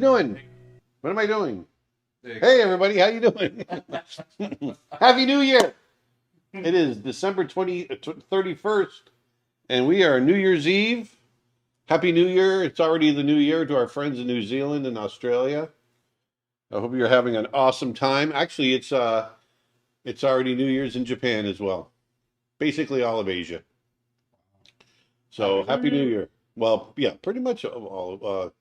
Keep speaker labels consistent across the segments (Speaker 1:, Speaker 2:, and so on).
Speaker 1: doing? What am I doing? Hey, everybody, how you doing? Happy New Year! It is December 31st, and we are New Year's Eve. Happy New Year. It's already the new year to our friends in New Zealand and Australia. I hope you're having an awesome time. Actually, it's already New Year's in Japan as well. Basically all of Asia. So Happy New Year. Well, yeah, pretty much all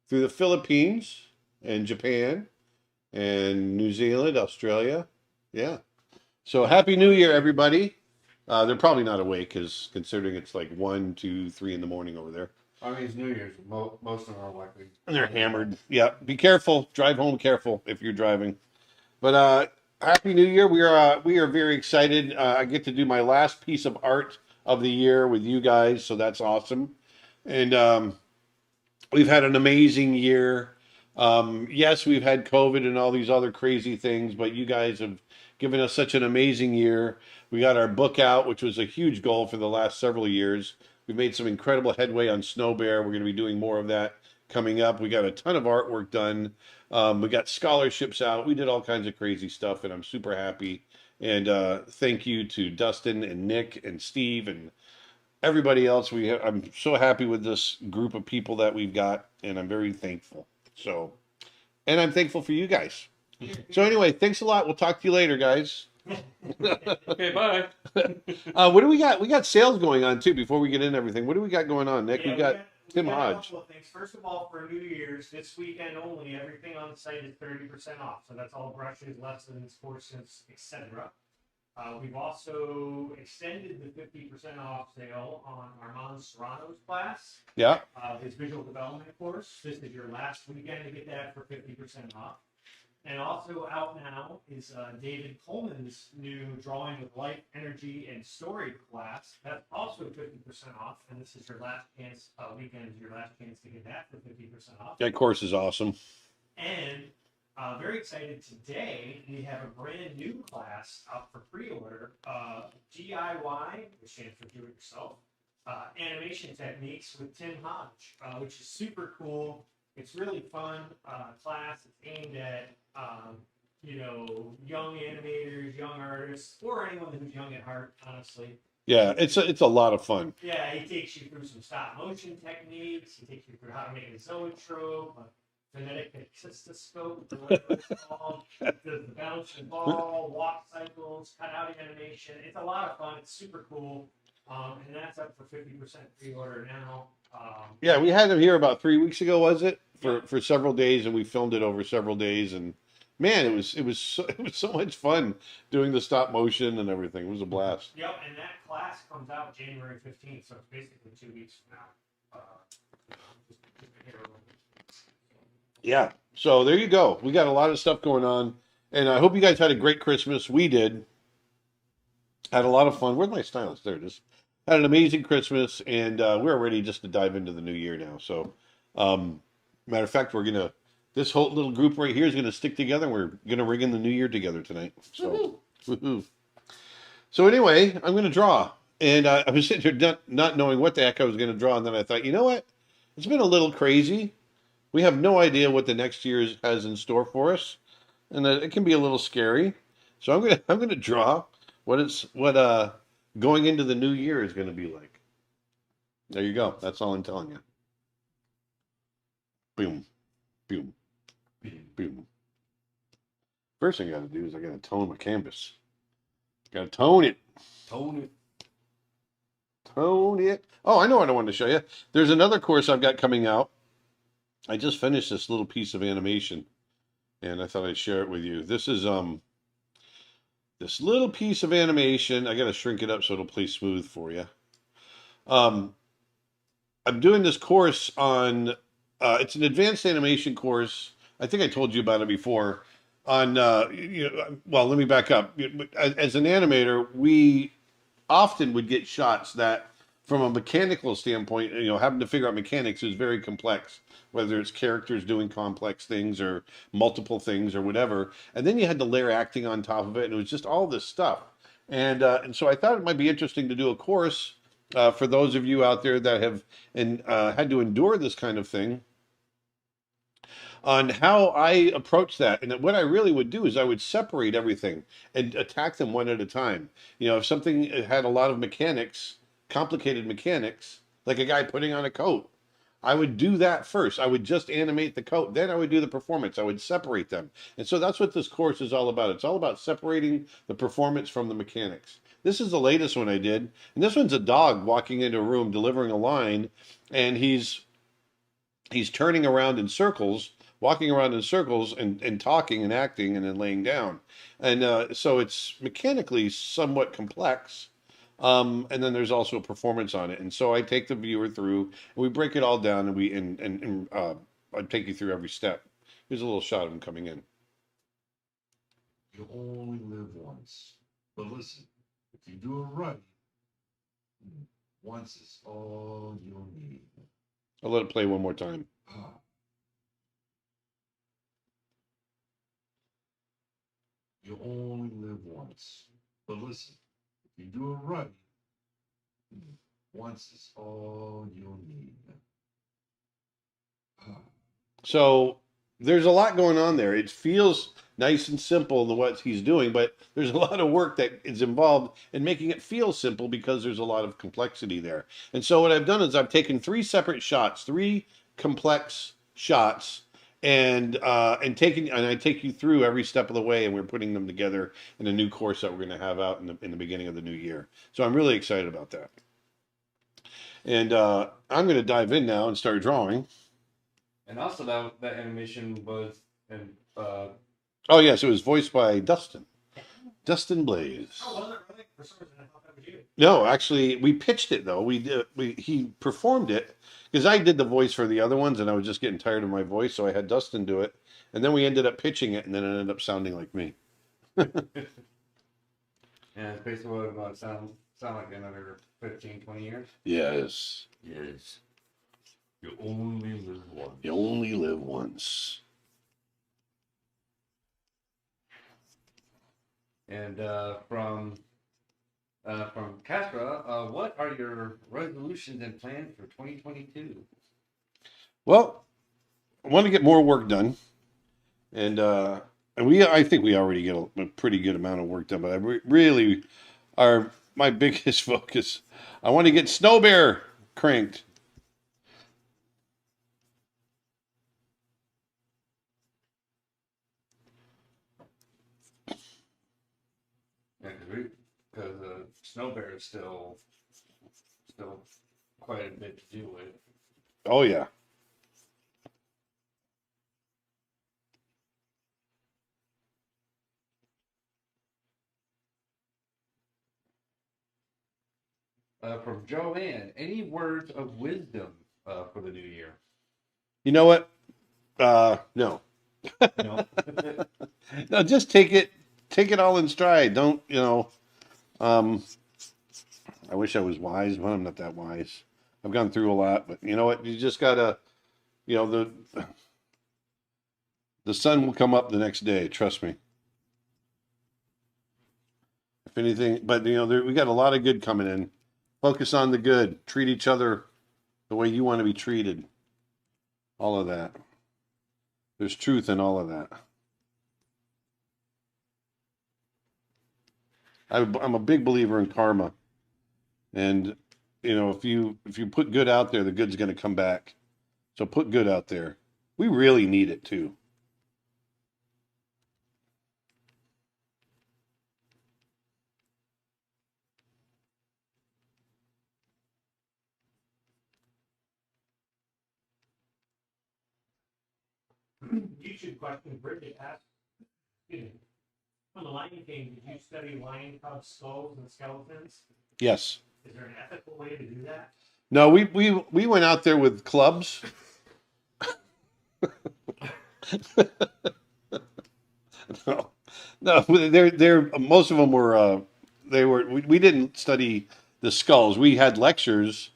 Speaker 1: through the Philippines and Japan and New Zealand, Australia. Yeah. So Happy New Year, everybody. They're probably not awake because considering it's like 1, 2, 3 in the morning over there.
Speaker 2: I mean, it's New Year's. Most of them are likely.
Speaker 1: And they're hammered. Yeah. Be careful. Drive home careful if you're driving. But Happy New Year. We are very excited. I get to do my last piece of art of the year with you guys, so that's awesome. And we've had an amazing year. Yes, we've had COVID and all these other crazy things, but you guys have given us such an amazing year. We got our book out, which was a huge goal for the last several years. We've made some incredible headway on Snow Bear. We're going to be doing more of that coming up. We got a ton of artwork done. We got scholarships out. We did all kinds of crazy stuff, and I'm super happy. And thank you to Dustin and Nick and Steve and everybody else. I'm so happy with this group of people that we've got, and I'm very thankful. So, and I'm thankful for you guys. So anyway, thanks a lot. We'll talk to you later, guys.
Speaker 3: Okay, bye.
Speaker 1: What do we got? We got sales going on too. Before we get into everything, what do we got going on, Nick?
Speaker 4: Yeah,
Speaker 1: we got Tim
Speaker 4: a
Speaker 1: Hodge.
Speaker 4: couple of things. First of all, for New Year's, this weekend only, everything on the site is 30% off. So that's all brushes, lessons, courses, etc. We've also extended the 50% off sale on Armand Serrano's class,
Speaker 1: Yeah.
Speaker 4: his visual development course. This is your last weekend to get that for 50% off. And also out now is David Coleman's new Drawing with Light, Energy, and Story class. That's also 50% off. And this is your last chance, weekend is your last chance to get that for 50% off.
Speaker 1: That course is awesome.
Speaker 4: And very excited today, we have a brand new class up for pre-order, DIY, which stands for Do It Yourself, animation techniques with Tim Hodge, which is super cool. It's really fun class. It's aimed at young animators, young artists, or anyone who's young at heart, honestly.
Speaker 1: Yeah, it's a lot of fun.
Speaker 4: Yeah, he takes you through some stop motion techniques. He takes you through how to make a zoetrope, a phonetic cystoscope, whatever it's called. The bouncing ball, walk cycles, cutout animation. It's a lot of fun. It's super cool. And that's up for 50% pre-order now.
Speaker 1: Yeah, we had him here about 3 weeks ago, was it? For several days, and we filmed it over several days, and man, it was so much fun doing the stop motion and everything. It was a blast.
Speaker 4: Yep, and that class comes out January 15th, so it's basically 2 weeks from now.
Speaker 1: Yeah. So there you go. We got a lot of stuff going on, and I hope you guys had a great Christmas. We did. Had a lot of fun. Where's my stylus? There it is. Had an amazing Christmas, and we're ready just to dive into the new year now. So, matter of fact, this whole little group right here is gonna stick together. And we're gonna ring in the new year together tonight. So, woohoo. So anyway, I'm gonna draw, and I was sitting here not knowing what the heck I was gonna draw, and then I thought, you know what? It's been a little crazy. We have no idea what the next year has in store for us, and it can be a little scary. So I'm gonna draw what going into the new year is gonna be like. There you go. That's all I'm telling you. Boom, boom, boom. First thing I gotta do is I gotta tone my canvas. Gotta tone it.
Speaker 2: Tone it.
Speaker 1: Tone it. Oh, I know what I wanted to show you. There's another course I've got coming out. I just finished this little piece of animation, and I thought I'd share it with you. This is this little piece of animation. I gotta shrink it up so it'll play smooth for you. I'm doing this course on. It's an advanced animation course. I think I told you about it before. Well, let me back up. As an animator, we often would get shots that, from a mechanical standpoint, having to figure out mechanics is very complex. Whether it's characters doing complex things or multiple things or whatever, and then you had to layer acting on top of it, and it was just all this stuff. And so I thought it might be interesting to do a course for those of you out there that have had to endure this kind of thing. on how I approach that. And what I really would do is I would separate everything and attack them one at a time. If something had a lot of mechanics, complicated mechanics, like a guy putting on a coat, I would do that first. I would just animate the coat. Then I would do the performance. I would separate them. And so that's what this course is all about. It's all about separating the performance from the mechanics. This is the latest one I did. And this one's a dog walking into a room delivering a line, and he's turning around in circles, walking around in circles and talking and acting and then laying down. And so it's mechanically somewhat complex. And then there's also a performance on it. And so I take the viewer through and we break it all down and I take you through every step. Here's a little shot of him coming in.
Speaker 5: You only live once. But listen, if you do it right, once is all you'll need.
Speaker 1: I'll let it play one more time.
Speaker 5: You only live once. But listen, if you do it right, once is all you'll need.
Speaker 1: So there's a lot going on there. It feels nice and simple in what he's doing, but there's a lot of work that is involved in making it feel simple because there's a lot of complexity there. And so what I've done is I've taken three separate shots, three complex shots, and I take you through every step of the way, and we're putting them together in a new course that we're going to have out in the beginning of the new year. So I'm really excited about that. And I'm going to dive in now and start drawing.
Speaker 2: And also that animation was and
Speaker 1: Oh yes, it was voiced by Dustin Blaze.
Speaker 4: Oh, wasn't it really? For some reason, I thought that was you.
Speaker 1: No, actually, we pitched it though. He performed it because I did the voice for the other ones, and I was just getting tired of my voice, so I had Dustin do it, and then we ended up pitching it, and then it ended up sounding like me.
Speaker 2: yeah, it's basically what it's about sound like another 15, 20 years.
Speaker 1: Yes,
Speaker 5: Yes. You only live once.
Speaker 1: you only live once.
Speaker 2: And from Castra, what are your resolutions and plans for 2022?
Speaker 1: Well, I want to get more work done, and I think we already get a pretty good amount of work done. But really, my biggest focus, I want to get Snow Bear cranked.
Speaker 2: Yeah, because Snow Bear is still quite a bit to do with.
Speaker 1: Oh yeah.
Speaker 2: From Joanne, any words of wisdom for the new year?
Speaker 1: You know what? No.
Speaker 2: No.
Speaker 1: No, just take it all in stride. Don't, I wish I was wise, but I'm not that wise. I've gone through a lot, but you know what? You just gotta, the sun will come up the next day. Trust me. If anything, but we got a lot of good coming in. Focus on the good. Treat each other the way you want to be treated. All of that. There's truth in all of that. I'm a big believer in karma, and if you put good out there, the good's going to come back. So put good out there. We really need it too.
Speaker 4: YouTube question Bridget asked. On the Lion King, did you study lion cub skulls and skeletons?
Speaker 1: Yes.
Speaker 4: Is there an ethical way to do that?
Speaker 1: No, we went out there with clubs. No, they're most of them were we didn't study the skulls. We had lectures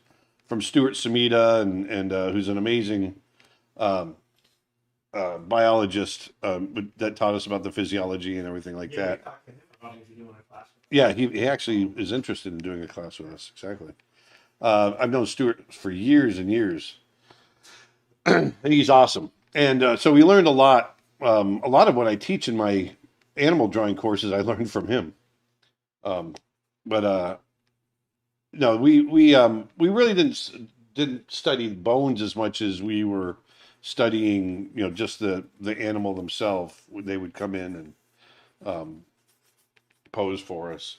Speaker 1: from Stuart Samita and who's an amazing biologist that taught us about the physiology and everything like that.
Speaker 4: We talked to him about if you're doing a class.
Speaker 1: Yeah, he actually is interested in doing a class with us. Exactly. I've known Stuart for years and years. And he's awesome. And so we learned a lot. A lot of what I teach in my animal drawing courses, I learned from him. Um, but no, we really didn't study bones as much as we were studying, just the animal themselves. They would come in and pose for us,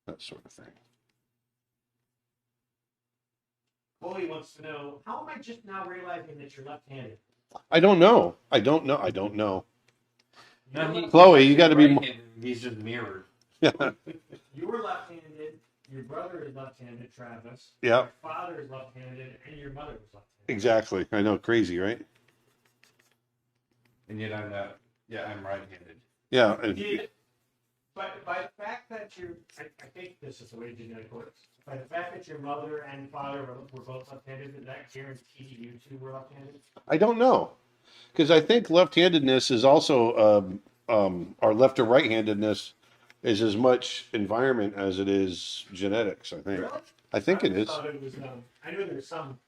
Speaker 1: that sort of thing.
Speaker 4: Chloe wants to know, how am I just now realizing that you're left-handed?
Speaker 1: I don't know. I don't know. I don't know.
Speaker 2: Chloe,
Speaker 1: you gotta be
Speaker 2: He's just mirrored.
Speaker 1: Yeah.
Speaker 4: You were left-handed, your brother is left-handed, Travis.
Speaker 1: Yeah.
Speaker 4: Your father is left-handed, and your mother was left-handed.
Speaker 1: Exactly. I know. Crazy, right?
Speaker 2: And yet I'm not. Yeah, I'm right-handed.
Speaker 1: Yeah.
Speaker 4: But by the fact that I think this is the way genetic works. By the fact that your mother and father were both left-handed, did that guarantee you two were left-handed?
Speaker 1: I don't know, because I think left-handedness is also, or left or right-handedness is as much environment as it is genetics. I think.
Speaker 4: Really?
Speaker 1: I think it is.
Speaker 4: Thought it was, I know there's some.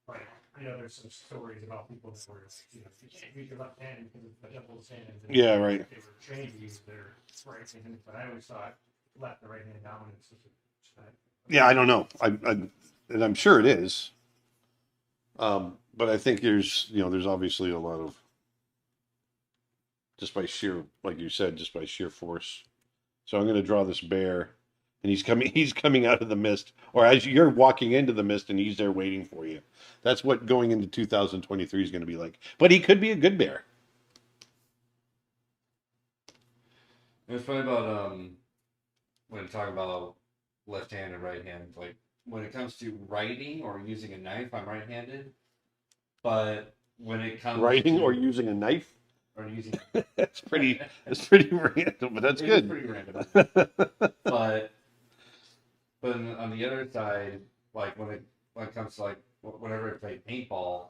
Speaker 4: Like, I know there's some stories about people that were, you can't use your left hand because of the devil's hand.
Speaker 1: Yeah, right.
Speaker 4: They were trained to use their right hand, but I always thought left and right hand dominance was a genetic.
Speaker 1: Yeah, I don't know. And I'm sure it is. But I think there's obviously a lot of, just by sheer, like you said, just by sheer force. So I'm going to draw this bear, and he's coming out of the mist, or as you're walking into the mist, and he's there waiting for you. That's what going into 2023 is going to be like. But he could be a good bear.
Speaker 2: It's funny about when talking about left hand and right hand. Like when it comes to writing or using a knife, I'm right-handed. But when it comes
Speaker 1: Writing
Speaker 2: to,
Speaker 1: or using a knife.
Speaker 2: or using
Speaker 1: That's pretty random, but that's
Speaker 2: it is
Speaker 1: good.
Speaker 2: pretty random. but on the other side, like when it comes to like whenever I play paintball,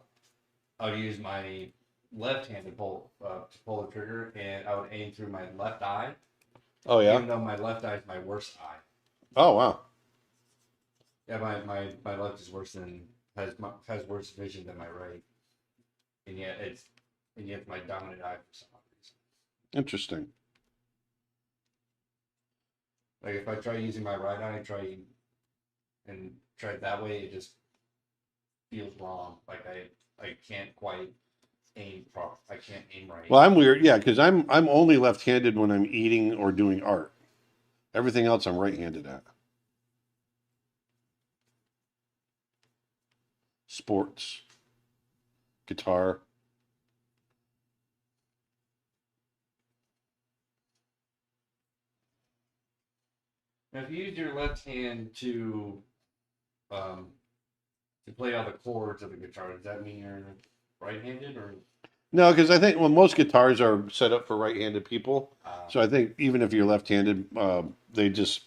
Speaker 2: I would use my left hand to pull the trigger, and I would aim through my left eye.
Speaker 1: Oh yeah.
Speaker 2: Even though my left eye is my worst eye.
Speaker 1: Oh wow.
Speaker 2: Yeah, my left is worse than has worse vision than my right, and yet it's my dominant eye for some reason.
Speaker 1: Interesting.
Speaker 2: Like if I try using my right eye, try it that way, it just feels wrong. Like I can't quite aim proper. I can't aim right.
Speaker 1: Well, I'm weird, yeah, because I'm only left-handed when I'm eating or doing art. Everything else I'm right-handed at. Sports, guitar.
Speaker 2: Now, if you use your left hand to play all the chords of the guitar, does that mean you're right-handed or?
Speaker 1: No, because I think most guitars are set up for right-handed people.
Speaker 2: Uh,
Speaker 1: So I think even if you're left-handed, they just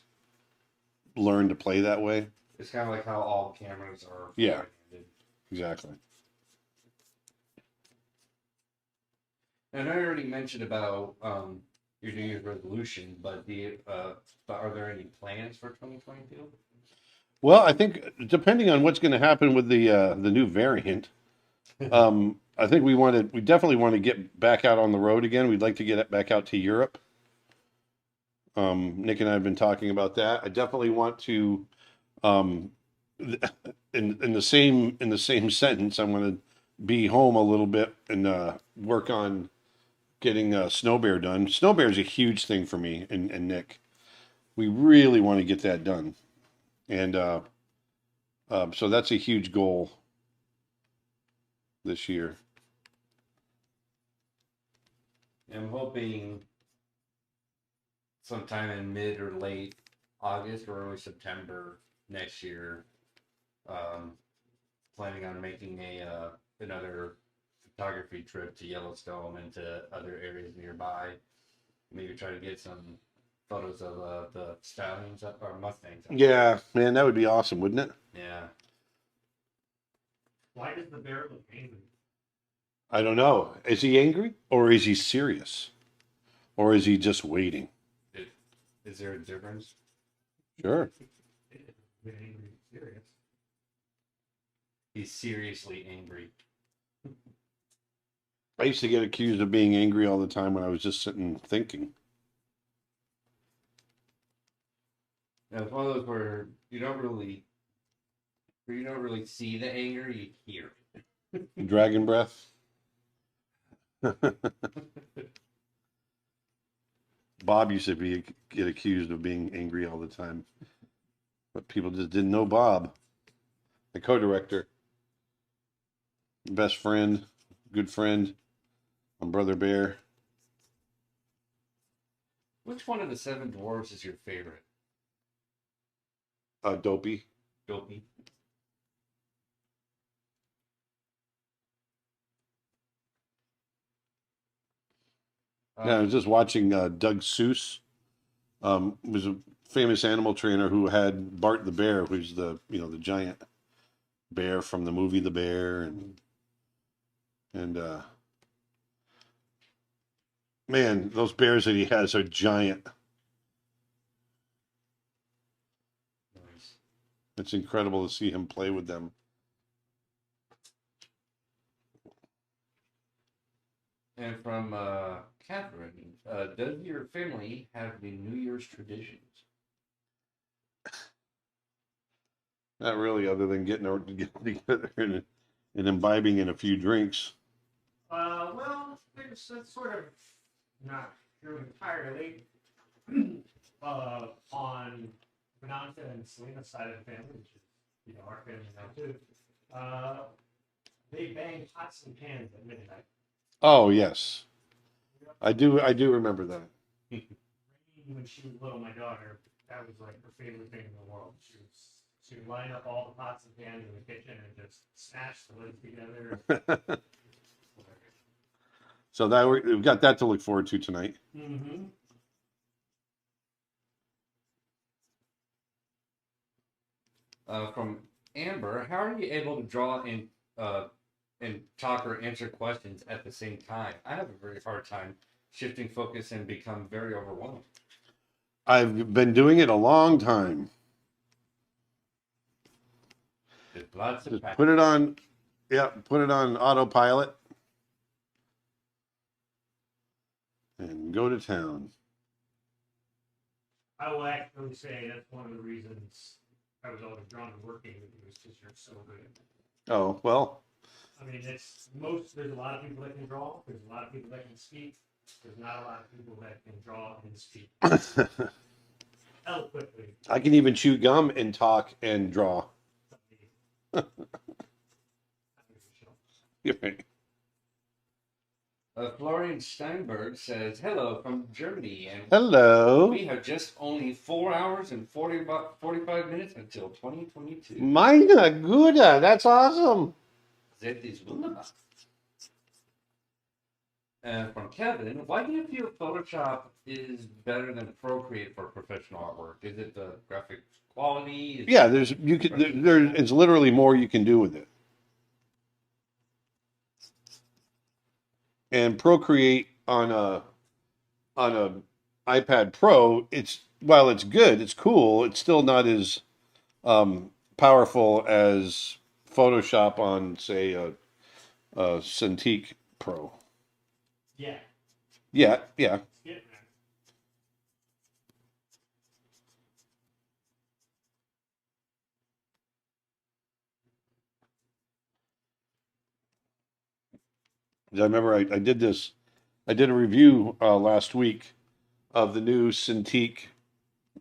Speaker 1: learn to play that way.
Speaker 2: It's kind of like how all cameras are.
Speaker 1: Yeah.
Speaker 2: right-handed.
Speaker 1: Exactly.
Speaker 2: And I already mentioned about your New Year's resolution, but are there any plans for 2022?
Speaker 1: Well, I think depending on what's going to happen with the new variant, I think we definitely want to get back out on the road again. We'd like to get back out to Europe. Nick and I have been talking about that. I definitely want to, in the same sentence, I want to be home a little bit and work on getting Snow Bear done. Snow Bear is a huge thing for me and Nick. We really want to get that done, and so that's a huge goal this year.
Speaker 2: I'm hoping sometime in mid or late August or early September next year. Planning on making another photography trip to Yellowstone and to other areas nearby. Maybe try to get some photos of the stallions or mustangs.
Speaker 1: Yeah, man, that would be awesome, wouldn't it?
Speaker 2: Yeah.
Speaker 4: Why does the bear look angry?
Speaker 1: I don't know. Is he angry or is he serious? Or is he just waiting?
Speaker 2: Is there a difference?
Speaker 1: Sure.
Speaker 4: Angry, serious.
Speaker 2: He's seriously angry.
Speaker 1: I used to get accused of being angry all the time when I was just sitting thinking.
Speaker 2: Yeah, it's one of those where you don't really see the anger, you hear it.
Speaker 1: Dragon breath. Bob used to get accused of being angry all the time, but people just didn't know Bob, the co-director, best friend, good friend, my brother Bear.
Speaker 2: Which one of the seven dwarves is your favorite?
Speaker 1: Dopey.
Speaker 2: Dopey.
Speaker 1: Yeah, I was just watching Doug Seuss. Was a famous animal trainer who had Bart the bear, who's the giant bear from the movie The Bear, and man, those bears that he has are giant.
Speaker 2: Nice.
Speaker 1: It's incredible to see him play with them.
Speaker 2: And from Catherine, does your family have any New Year's traditions?
Speaker 1: Not really, other than getting together and imbibing in a few drinks.
Speaker 4: Well, that's sort of not true entirely. On Benanta and Selena's side of the family, which is our family now too, they bang pots and pans at midnight.
Speaker 1: Oh yes, I do remember that.
Speaker 4: When she was little, my daughter, that was like her favorite thing in the world. She would line up all the pots and pans in the kitchen and just smash the lids together.
Speaker 1: So we've got that to look forward to tonight.
Speaker 4: Mm-hmm.
Speaker 2: From Amber, how are you able to draw and talk or answer questions at the same time? I have a very hard time shifting focus and become very overwhelmed.
Speaker 1: I've been doing it a long time.
Speaker 2: Just lots of
Speaker 1: Just
Speaker 2: practice.
Speaker 1: put it on autopilot and go to town.
Speaker 4: I will actually say that's one of the reasons I was always drawn to working with you, is because you're so good.
Speaker 1: Oh, well,
Speaker 4: I mean, there's a lot of people that can draw, there's a lot of people that can speak, there's not a lot of people that can draw and speak eloquently.
Speaker 1: I can even chew gum and talk and draw. You're right.
Speaker 2: Florian Steinberg says, hello from Germany, and
Speaker 1: Hello.
Speaker 2: we have just only 4 hours and 45 minutes until 2022.
Speaker 1: Meine Güte, that's awesome.
Speaker 2: That is wunderbar. And from Kevin, why do you feel Photoshop is better than Procreate for professional artwork? Is it the graphic quality?
Speaker 1: Yeah, there's literally more you can do with it. And Procreate on a iPad Pro, while it's good, it's cool, it's still not as powerful as Photoshop on, say, a Cintiq Pro.
Speaker 4: Yeah.
Speaker 1: Yeah.
Speaker 4: It's getting there.
Speaker 1: I remember I did a review last week of the new Cintiq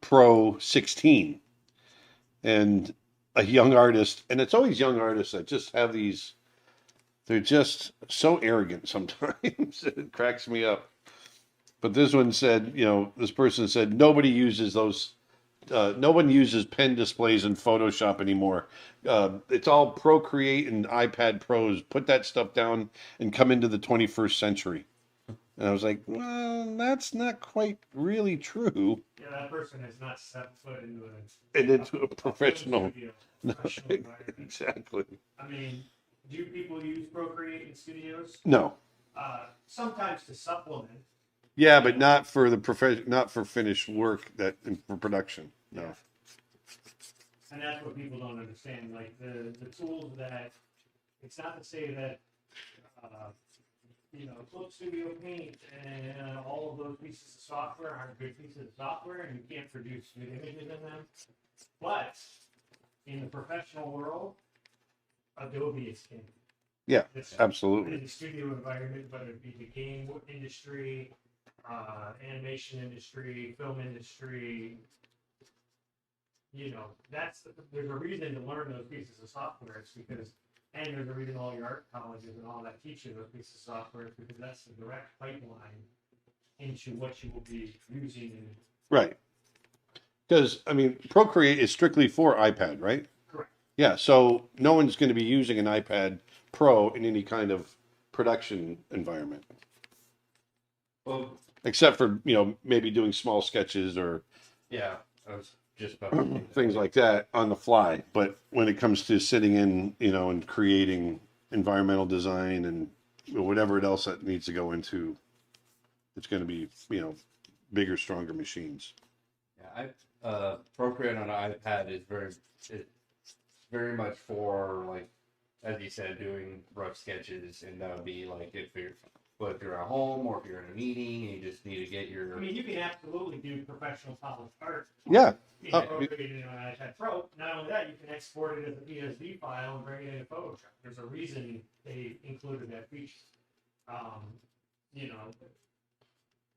Speaker 1: Pro 16, and a young artist, and it's always young artists that just have these, they're just so arrogant sometimes. It cracks me up. But this one said, this person said, no one uses pen displays in Photoshop anymore. It's all Procreate and iPad Pros. Put that stuff down and come into the 21st century. And I was like, well, that's not quite really true.
Speaker 4: Yeah, that person has not stepped foot into
Speaker 1: A professional.
Speaker 4: studio,
Speaker 1: No,
Speaker 4: professional environment.
Speaker 1: exactly.
Speaker 4: I mean, do people use Procreate in studios?
Speaker 1: No.
Speaker 4: Sometimes to supplement.
Speaker 1: Yeah, but not for not for finished work for production. No.
Speaker 4: Yeah. And that's what people don't understand. Like the tools that, it's not to say that Clip Studio Paint and all of those pieces of software aren't good pieces of software, and you can't produce good images in them. But in the professional world, Adobe is king.
Speaker 1: Yeah,
Speaker 4: It's
Speaker 1: absolutely.
Speaker 4: in the studio environment, whether it be the game industry, animation industry, film industry. There's a reason to learn those pieces of software. It's because, and there's a reason all your art colleges and all that teach you those pieces of software, because that's the direct pipeline into what you will be using.
Speaker 1: Right. Because, I mean, Procreate is strictly for iPad, right?
Speaker 4: Correct.
Speaker 1: Yeah, so no one's going to be using an iPad Pro in any kind of production environment,
Speaker 2: Well,
Speaker 1: except for, maybe doing small sketches or
Speaker 2: yeah, I was just about to say that.
Speaker 1: things like that on the fly. But when it comes to sitting in, and creating environmental design and whatever else that needs to go into, it's going to be, bigger, stronger machines.
Speaker 2: Yeah, Procreate on an iPad is very much for, like, as you said, doing rough sketches, and that would be like if you're at home or if you're in a meeting and you just need to get your.
Speaker 4: I mean, you can absolutely do professional polished art.
Speaker 1: Yeah.
Speaker 4: In Procreate in an iPad Pro. Not only that, you can export it as a PSD file and bring it into Photoshop. There's a reason they included that feature.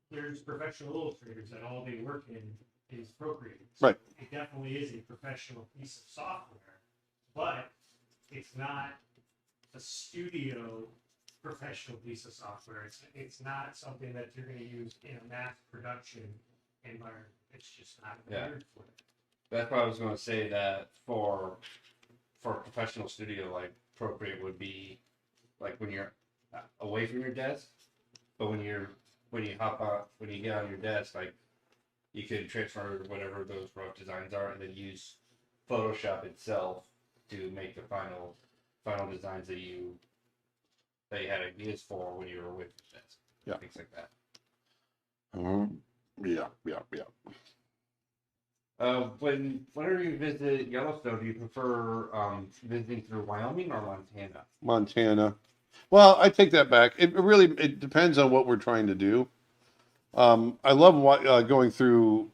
Speaker 4: There's professional illustrators that all they work in is Procreate. So
Speaker 1: Right.
Speaker 4: it definitely is a professional piece of software, but it's not a studio professional piece of software. It's not something that you're going to use in a mass production environment. It's just not geared for it.
Speaker 2: That's why I was going to say that for a professional studio, like Procreate would be like when you're away from your desk, but when you get on your desk, like you could transfer whatever those rough designs are and then use Photoshop itself to make the final designs that you had ideas for when you were with your desk.
Speaker 1: Yeah.
Speaker 2: Things like that.
Speaker 1: Yeah.
Speaker 2: Whenever you visit Yellowstone, do you prefer visiting through Wyoming or Montana?
Speaker 1: Montana. Well, I take that back. It depends on what we're trying to do. I love going through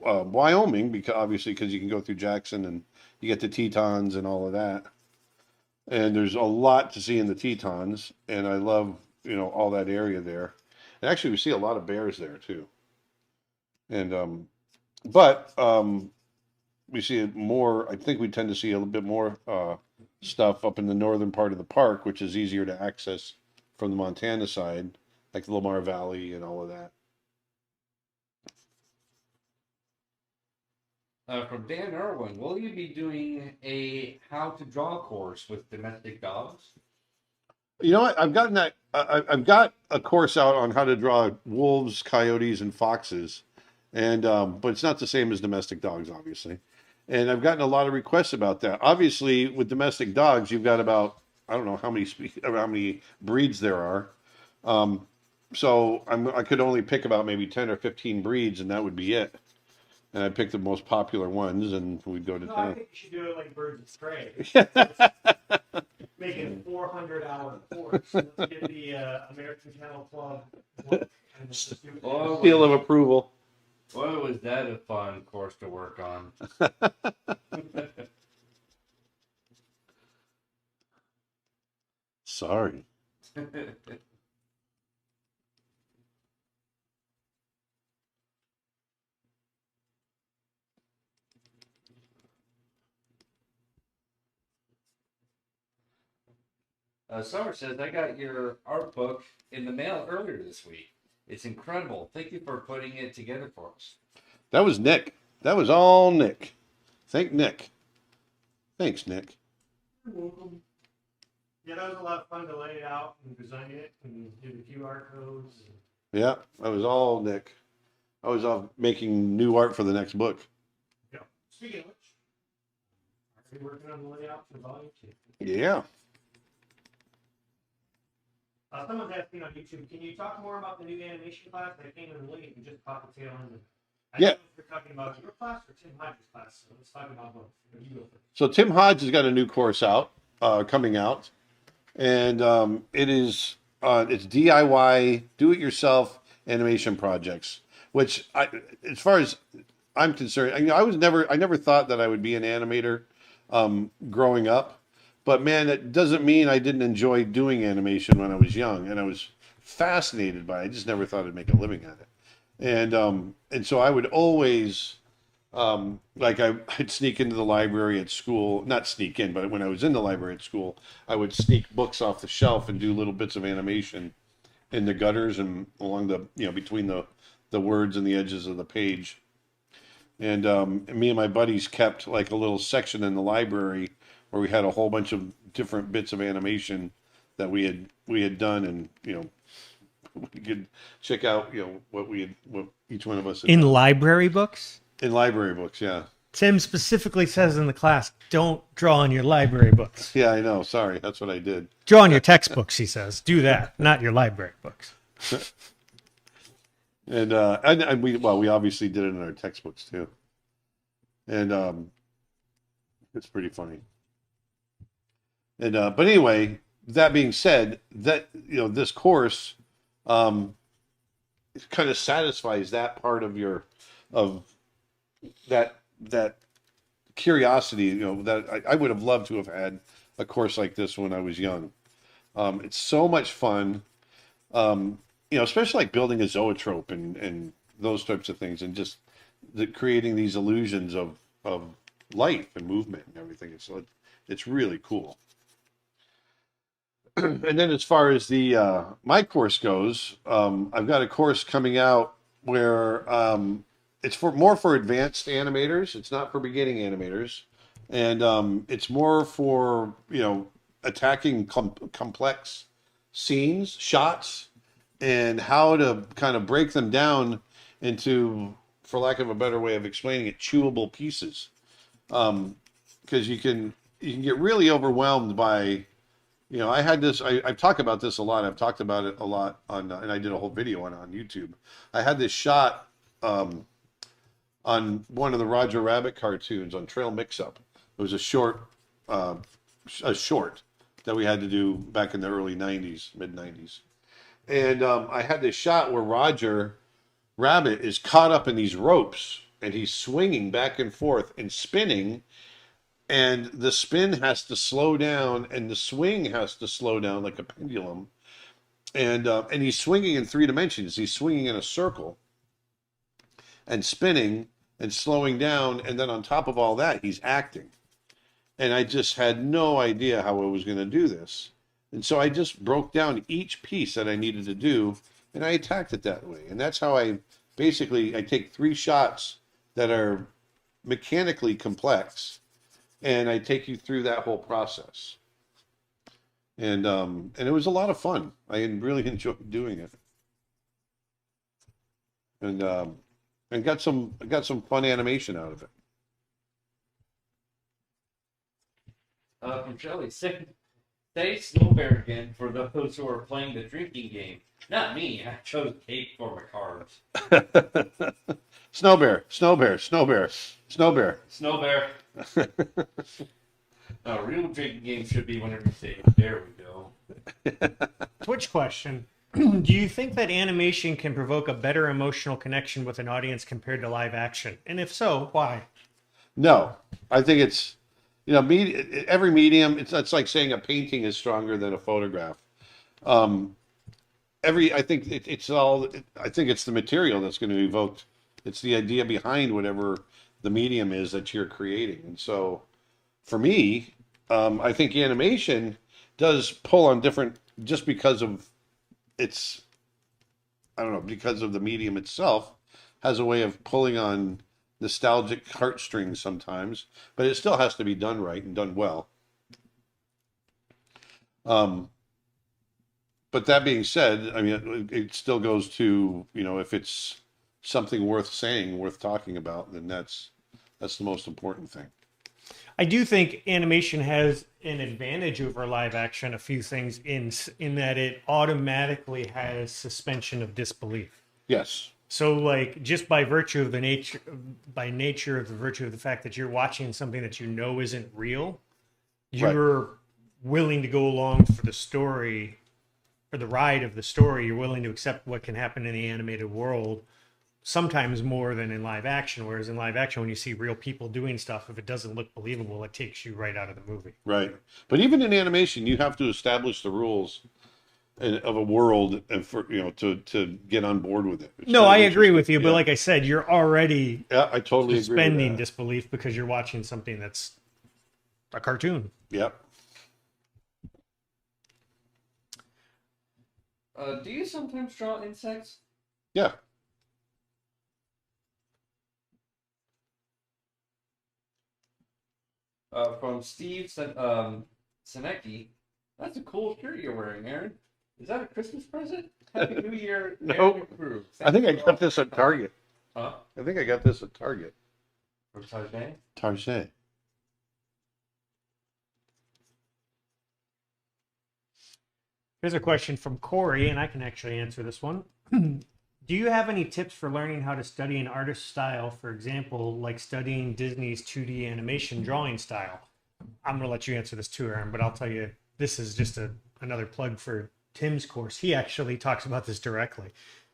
Speaker 1: Wyoming because you can go through Jackson and you get the Tetons and all of that. And there's a lot to see in the Tetons, and I love, all that area there. And actually, we see a lot of bears there too. And but we see it more. I think we tend to see a little bit more stuff up in the northern part of the park, which is easier to access from the Montana side, like the Lamar Valley and all of that.
Speaker 2: From Dan Irwin, will you be doing a how to draw course with domestic dogs?
Speaker 1: You know what? I've gotten that. I've got a course out on how to draw wolves, coyotes, and foxes, and but it's not the same as domestic dogs, obviously. And I've gotten a lot of requests about that. Obviously, with domestic dogs, you've got about I don't know how many breeds there are. So I could only pick about maybe 10 or 15 breeds, and that would be it. And I picked the most popular ones, and we'd go to
Speaker 4: No, I
Speaker 1: town.
Speaker 4: think you should do it like Birds of Prey. Make it a 400-hour course. Let's give the American Kennel Club one, and just do it.
Speaker 2: Oh,
Speaker 1: Seal of approval.
Speaker 2: Boy, was that a fun course to work on.
Speaker 1: Sorry.
Speaker 2: Summer says, I got your art book in the mail earlier this week. It's incredible. Thank you for putting it together for us.
Speaker 1: That was Nick. That was all Nick. Thank Nick. Thanks, Nick.
Speaker 4: You're welcome. Yeah, that was a lot of fun to lay it out and design it and do the QR codes.
Speaker 1: Yeah, that was all Nick. I was off making new art for the next book.
Speaker 4: Yeah. Speaking of which, are you working on the layout for volume 2?
Speaker 1: Yeah.
Speaker 4: Someone's asking on YouTube, can you talk more about the new animation class that came in late and just caught the tail end? I
Speaker 1: Yeah.
Speaker 4: don't know if you're talking about your class or Tim Hodges' class, so let's talk about both. You go first.
Speaker 1: So Tim Hodge has got a new course out, coming out. and it is it's DIY, do it yourself animation projects. Which as far as I'm concerned, I never thought that I would be an animator growing up, but man, it doesn't mean I didn't enjoy doing animation when I was young, and I was fascinated by it. I just never thought I'd make a living at it, and so I would always I'd sneak into the library at school, not sneak in, but when I was in the library at school, I would sneak books off the shelf and do little bits of animation in the gutters and along the, between the words and the edges of the page. And me and my buddies kept like a little section in the library where we had a whole bunch of different bits of animation that we had done, and we could check out what each one of us had
Speaker 6: In
Speaker 1: done.
Speaker 6: library books?
Speaker 1: In library books, yeah.
Speaker 6: Tim specifically says in the class, don't draw on your library books.
Speaker 1: Yeah, I know. Sorry, that's what I did.
Speaker 6: Draw on your textbooks, he says. Do that, not your library books.
Speaker 1: And we obviously did it in our textbooks too. And it's pretty funny. And but anyway, that being said, that this course kind of satisfies that part of that curiosity, that I would have loved to have had a course like this when I was young. It's so much fun, especially like building a zoetrope and those types of things, and just creating these illusions of life and movement and everything. So it's really cool. And then as far as the my course goes, I've got a course coming out where it's more for advanced animators. It's not for beginning animators, and it's more for attacking complex scenes, shots, and how to kind of break them down into, for lack of a better way of explaining it, chewable pieces. Because you can get really overwhelmed by, I had this. I've talked about this a lot. I've talked about it a lot and I did a whole video on YouTube. I had this shot on one of the Roger Rabbit cartoons on Trail Mix-Up. It was a short that we had to do back in the early 90s, mid 90s. And I had this shot where Roger Rabbit is caught up in these ropes and he's swinging back and forth and spinning, and the spin has to slow down and the swing has to slow down like a pendulum. And he's swinging in 3 dimensions. He's swinging in a circle and spinning and slowing down, and then on top of all that, he's acting. And I just had no idea how I was going to do this. And so I just broke down each piece that I needed to do, and I attacked it that way. And that's how I take 3 shots that are mechanically complex, and I take you through that whole process. And it was a lot of fun. I really enjoyed doing it. And got some fun animation out of it.
Speaker 2: From Shelley, say Snow Bear again for those who are playing the drinking game. Not me. I chose cake for my cards.
Speaker 1: Snow Bear, Snow Bear, Snow Bear, Snow Bear.
Speaker 2: Snow Bear. A real drinking game should be whenever you say, there we go.
Speaker 6: Twitch question. Do you think that animation can provoke a better emotional connection with an audience compared to live action? And if so, why?
Speaker 1: No, I think it's, every medium, it's like saying a painting is stronger than a photograph. I think it's the material that's going to evoke. It's the idea behind whatever the medium is that you're creating. And so for me, I think animation does pull on different, just because of because of the medium itself, has a way of pulling on nostalgic heartstrings sometimes, but it still has to be done right and done well. But that being said, I mean, it still goes to, if it's something worth saying, worth talking about, then that's the most important thing.
Speaker 6: I do think animation has an advantage over live action, a few things in that it automatically has suspension of disbelief.
Speaker 1: Yes.
Speaker 6: So like just by virtue of the virtue of the fact that you're watching something that isn't real, you're willing to go along for the story, for the ride of the story. You're willing to accept what can happen in the animated world, sometimes more than in live action. Whereas in live action, when you see real people doing stuff, if it doesn't look believable, it takes you right out of the movie.
Speaker 1: Right. But even in animation, you have to establish the rules of a world and for to get on board with it. It's
Speaker 6: No,
Speaker 1: kind
Speaker 6: I
Speaker 1: of
Speaker 6: agree with you,
Speaker 1: interesting.
Speaker 6: but
Speaker 1: Yeah.
Speaker 6: like I said, you're already
Speaker 1: Yeah, I totally agree
Speaker 6: suspending
Speaker 1: with that.
Speaker 6: disbelief because you're watching something that's a cartoon.
Speaker 1: Yep.
Speaker 2: Do you sometimes draw insects?
Speaker 1: Yeah.
Speaker 2: From Steve Senecki. That's a cool shirt you're wearing, Aaron. Is that a Christmas present? Happy New Year,
Speaker 1: No.
Speaker 2: Aaron and crew.
Speaker 1: I think I got this at Target.
Speaker 2: Huh?
Speaker 1: I think I got this at Target.
Speaker 2: From Target?
Speaker 1: Target.
Speaker 6: Here's a question from Corey, and I can actually answer this one. Do you have any tips for learning how to study an artist's style? For example, like studying Disney's 2D animation drawing style. I'm going to let you answer this too, Aaron, but I'll tell you, this is just another plug for Tim's course. He actually talks about this directly.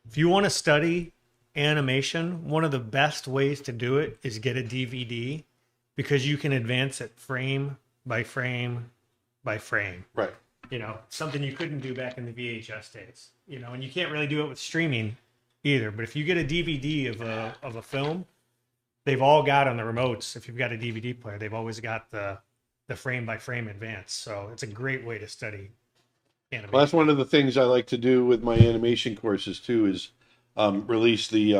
Speaker 6: If you want to study animation, one of the best ways to do it is get a DVD, because you can advance it frame by frame by frame.
Speaker 1: Right.
Speaker 6: You know, something you couldn't do back in the VHS days. You know, and you can't really do it with streaming either. But if you get a DVD of a film, they've all got on the remotes. If you've got a DVD player, they've always got the frame by frame advance. So it's a great way to study animation.
Speaker 1: Well, that's one of the things I like to do with my animation courses too, is release the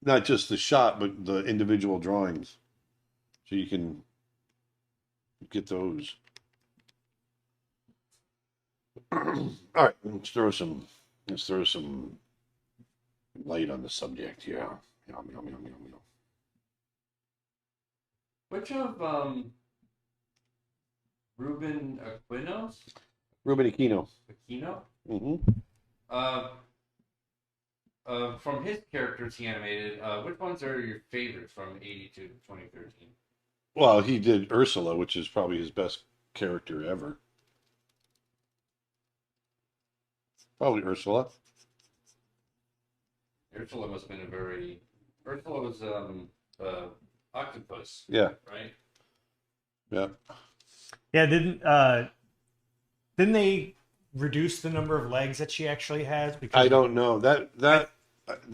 Speaker 1: not just the shot, but the individual drawings, so you can get those. All right, let's throw some light on the subject here. Yum, yum, yum, yum, yum.
Speaker 2: Which of Ruben
Speaker 1: Ruben Aquino.
Speaker 2: Aquino?
Speaker 1: Hmm.
Speaker 2: From his characters he animated, which ones are your favorites from 82 to 2013?
Speaker 1: Well, he did Ursula, which is probably his best character ever. Probably Ursula.
Speaker 2: Ursula must have been Ursula was octopus,
Speaker 1: Yeah,
Speaker 2: right?
Speaker 1: yeah.
Speaker 6: Yeah, didn't they reduce the number of legs that she actually has? Because
Speaker 1: I don't know that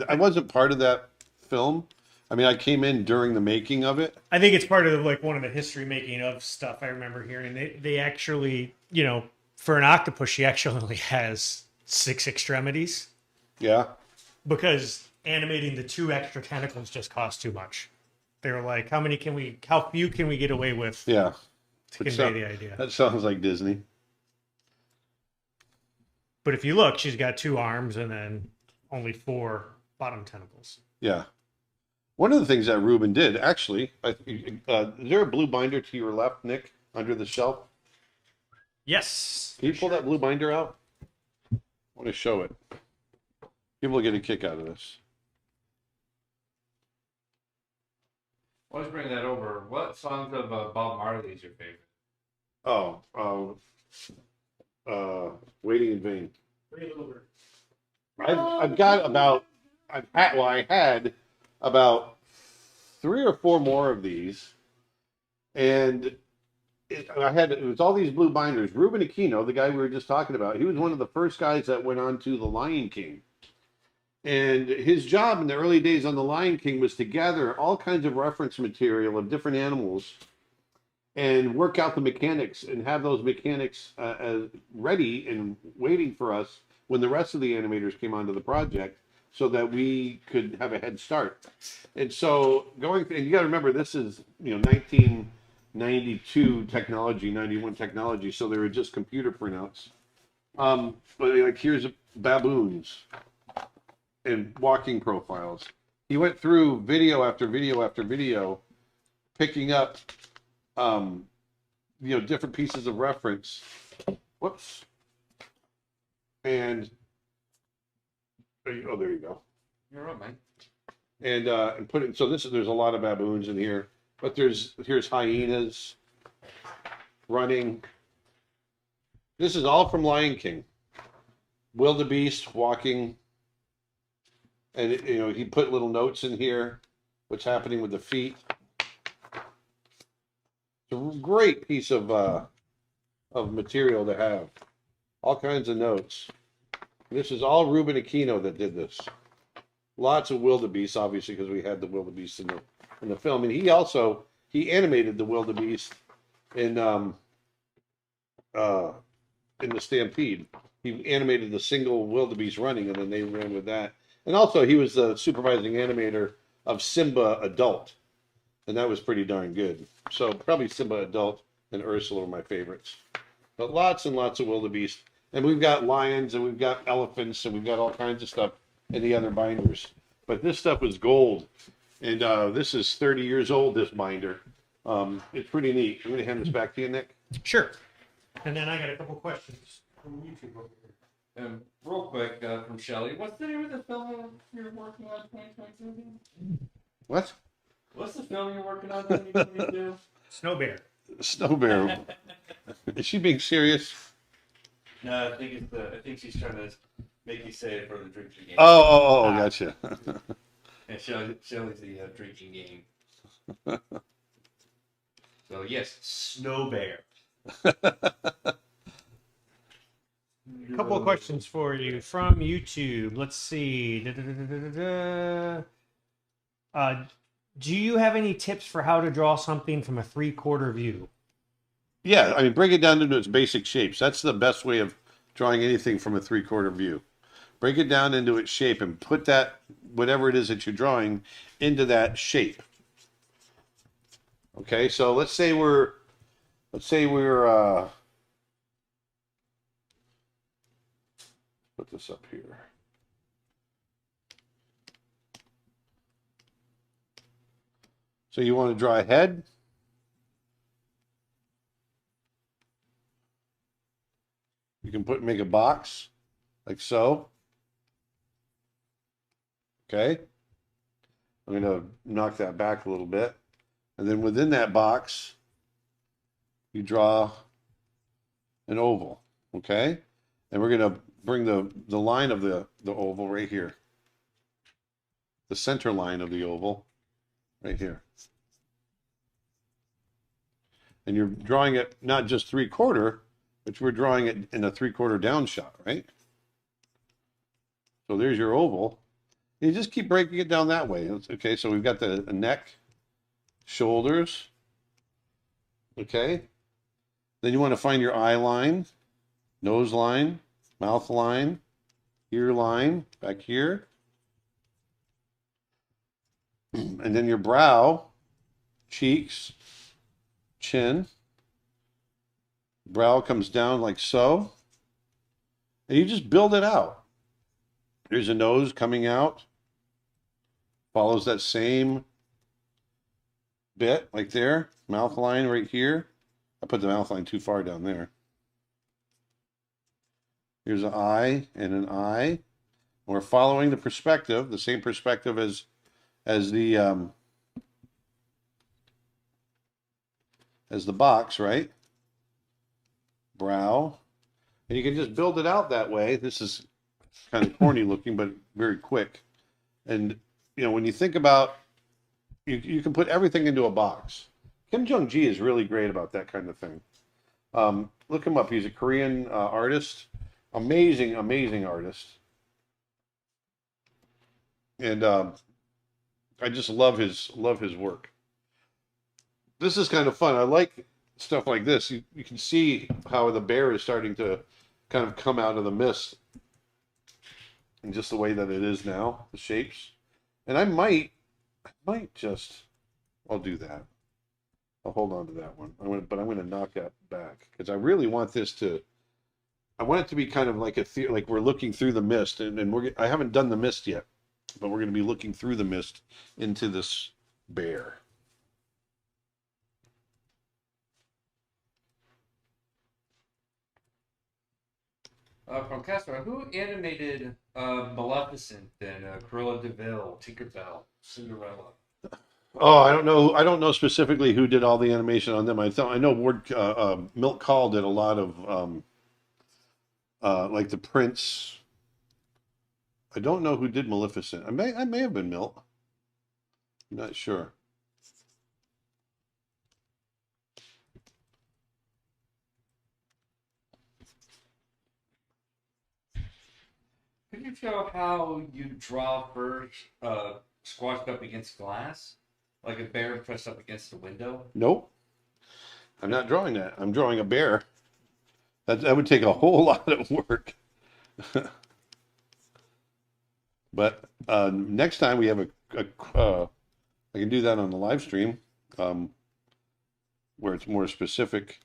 Speaker 1: I wasn't part of that film. I mean, I came in during the making of it.
Speaker 6: I think it's part of like one of the history making of stuff I remember hearing. They actually, you know, for an octopus, she actually only has 6 extremities,
Speaker 1: Yeah,
Speaker 6: because animating the 2 extra tentacles just cost too much. They were like, how few can we get away with
Speaker 1: yeah.
Speaker 6: to
Speaker 1: Which
Speaker 6: convey the idea?
Speaker 1: That sounds like Disney.
Speaker 6: But if you look, she's got 2 arms and then only 4 bottom tentacles.
Speaker 1: Yeah. One of the things that Ruben did, actually, is there a blue binder to your left, Nick, under the shelf?
Speaker 6: Yes.
Speaker 1: Can you pull that blue binder out? I want to show it. People will get a kick out of this.
Speaker 2: Let's bring that over. What songs of Bob Marley is your favorite?
Speaker 1: Waiting in Vain.
Speaker 4: Ray Lillard.
Speaker 1: I had about 3 or 4 more of these, and it was all these blue binders. Ruben Aquino, the guy we were just talking about, he was one of the first guys that went on to The Lion King. And his job in the early days on The Lion King was to gather all kinds of reference material of different animals and work out the mechanics and have those mechanics ready and waiting for us when the rest of the animators came onto the project, so that we could have a head start. And so and you got to remember, this is 1992 technology, 91 technology, so they were just computer printouts. But like, here's baboons and walking profiles. He went through video after video after video, picking up different pieces of reference. Whoops. And there you go.
Speaker 2: You're right, man.
Speaker 1: And put it. So there's a lot of baboons in here, but here's hyenas running. This is all from Lion King. Wildebeest walking, and he put little notes in here. What's happening with the feet? It's a great piece of material to have. All kinds of notes. This is all Ruben Aquino that did this. Lots of wildebeest, obviously, because we had the wildebeest in the film, and he animated the wildebeest in the Stampede. He animated the single wildebeest running, and then they ran with that. And also, he was the supervising animator of Simba Adult, and that was pretty darn good. So probably Simba Adult and Ursula are my favorites. But lots and lots of wildebeest. And we've got lions, and we've got elephants, and we've got all kinds of stuff in the other binders. But this stuff was gold. And this is 30 years old, this binder. It's pretty neat. I'm going to hand this back to you, Nick.
Speaker 6: Sure. And then I got a couple questions from YouTube over here.
Speaker 2: And real quick from Shelly, what's the name of the film you're working on 2022?
Speaker 1: What?
Speaker 2: What's the film you're working on 2022?
Speaker 6: Snow Bear.
Speaker 1: Snow Bear. Is she being serious?
Speaker 2: No, I think she's trying to make you say it for the drinking game.
Speaker 1: Oh, gotcha.
Speaker 2: And Shelly's the drinking game. So yes, Snow Bear.
Speaker 6: A couple of questions for you from YouTube. Let's see. Do you have any tips for how to draw something from a 3/4 view?
Speaker 1: Yeah, I mean, break it down into its basic shapes. That's the best way of drawing anything from a 3/4 view. Break it down into its shape and put that, whatever it is that you're drawing, into that shape. Okay, so let's say we're put this up here. So you want to draw a head. You can make a box like so. Okay. I'm going to knock that back a little bit. And then within that box, you draw an oval. Okay. And we're going to bring the line of the oval right here. The center line of the oval right here. And you're drawing it not just 3/4, but we're drawing it in a 3/4 down shot, right? So there's your oval. You just keep breaking it down that way. Okay, so we've got the neck, shoulders. Okay. Then you want to find your eye line, nose line, mouth line, ear line, back here. And then your brow, cheeks, chin. Brow comes down like so. And you just build it out. There's a nose coming out. Follows that same bit like there. Mouth line right here. I put the mouth line too far down there. Here's an eye and an eye. We're following the perspective, the same perspective as the box, right? Brow. And you can just build it out that way. This is kind of corny looking, but very quick. And, when you think about, you can put everything into a box. Kim Jong-gi is really great about that kind of thing. Look him up. He's a Korean artist. Amazing, amazing artist. And I just love his work. This is kind of fun. I like stuff like this. You can see how the bear is starting to kind of come out of the mist, and just the way that it is now, the shapes. And I might just, I'll do that. I'll hold on to that one. But I'm going to knock that back because I really want this to. I want it to be kind of like like we're looking through the mist, and I haven't done the mist yet, but we're going to be looking through the mist into this bear.
Speaker 2: From Casper, who animated Maleficent and Cruella de Vil, Tinkerbell, Cinderella?
Speaker 1: Oh, I don't know. I don't know specifically who did all the animation on them. I know Milt Kahl did a lot of like the Prince. I don't know who did Maleficent. I may have been Milt. I'm not sure.
Speaker 2: Could you show how you draw birds squashed up against glass? Like a bear pressed up against the window?
Speaker 1: Nope. I'm not drawing that. I'm drawing a bear. That would take a whole lot of work. But next time we have I can do that on the live stream, where it's more specific.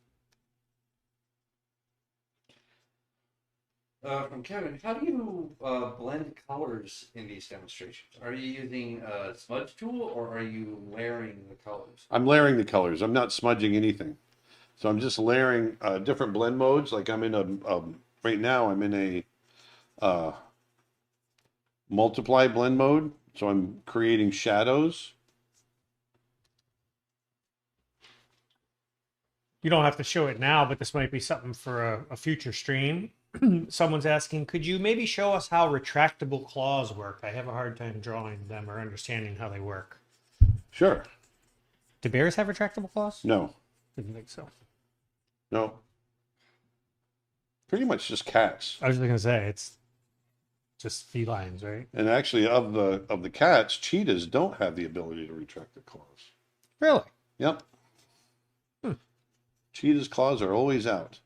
Speaker 2: From Kevin, how do you blend colors in these demonstrations? Are you using a smudge tool or are you layering the colors?
Speaker 1: I'm layering the colors. I'm not smudging anything. So I'm just layering different blend modes. Like I'm in right now I'm in a multiply blend mode. So I'm creating shadows.
Speaker 6: You don't have to show it now, but this might be something for a future stream. Someone's asking, could you maybe show us how retractable claws work? I have a hard time drawing them or understanding how they work.
Speaker 1: Sure.
Speaker 6: Do bears have retractable claws?
Speaker 1: No.
Speaker 6: Didn't think so.
Speaker 1: No. Pretty much just cats.
Speaker 6: I was just gonna say it's just felines, right?
Speaker 1: And actually of the cats, cheetahs don't have the ability to retract their claws.
Speaker 6: Really?
Speaker 1: Yep. Cheetah's claws are always out.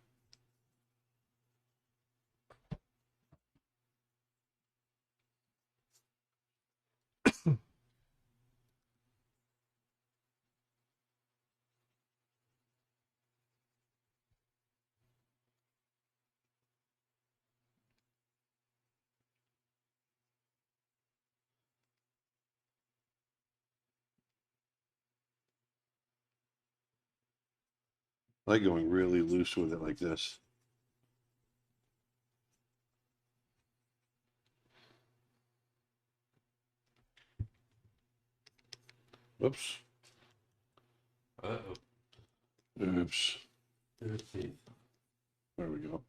Speaker 1: I like going really loose with it like this. Whoops.
Speaker 2: Uh-oh.
Speaker 1: Oops.
Speaker 2: Oopsie.
Speaker 1: There we go.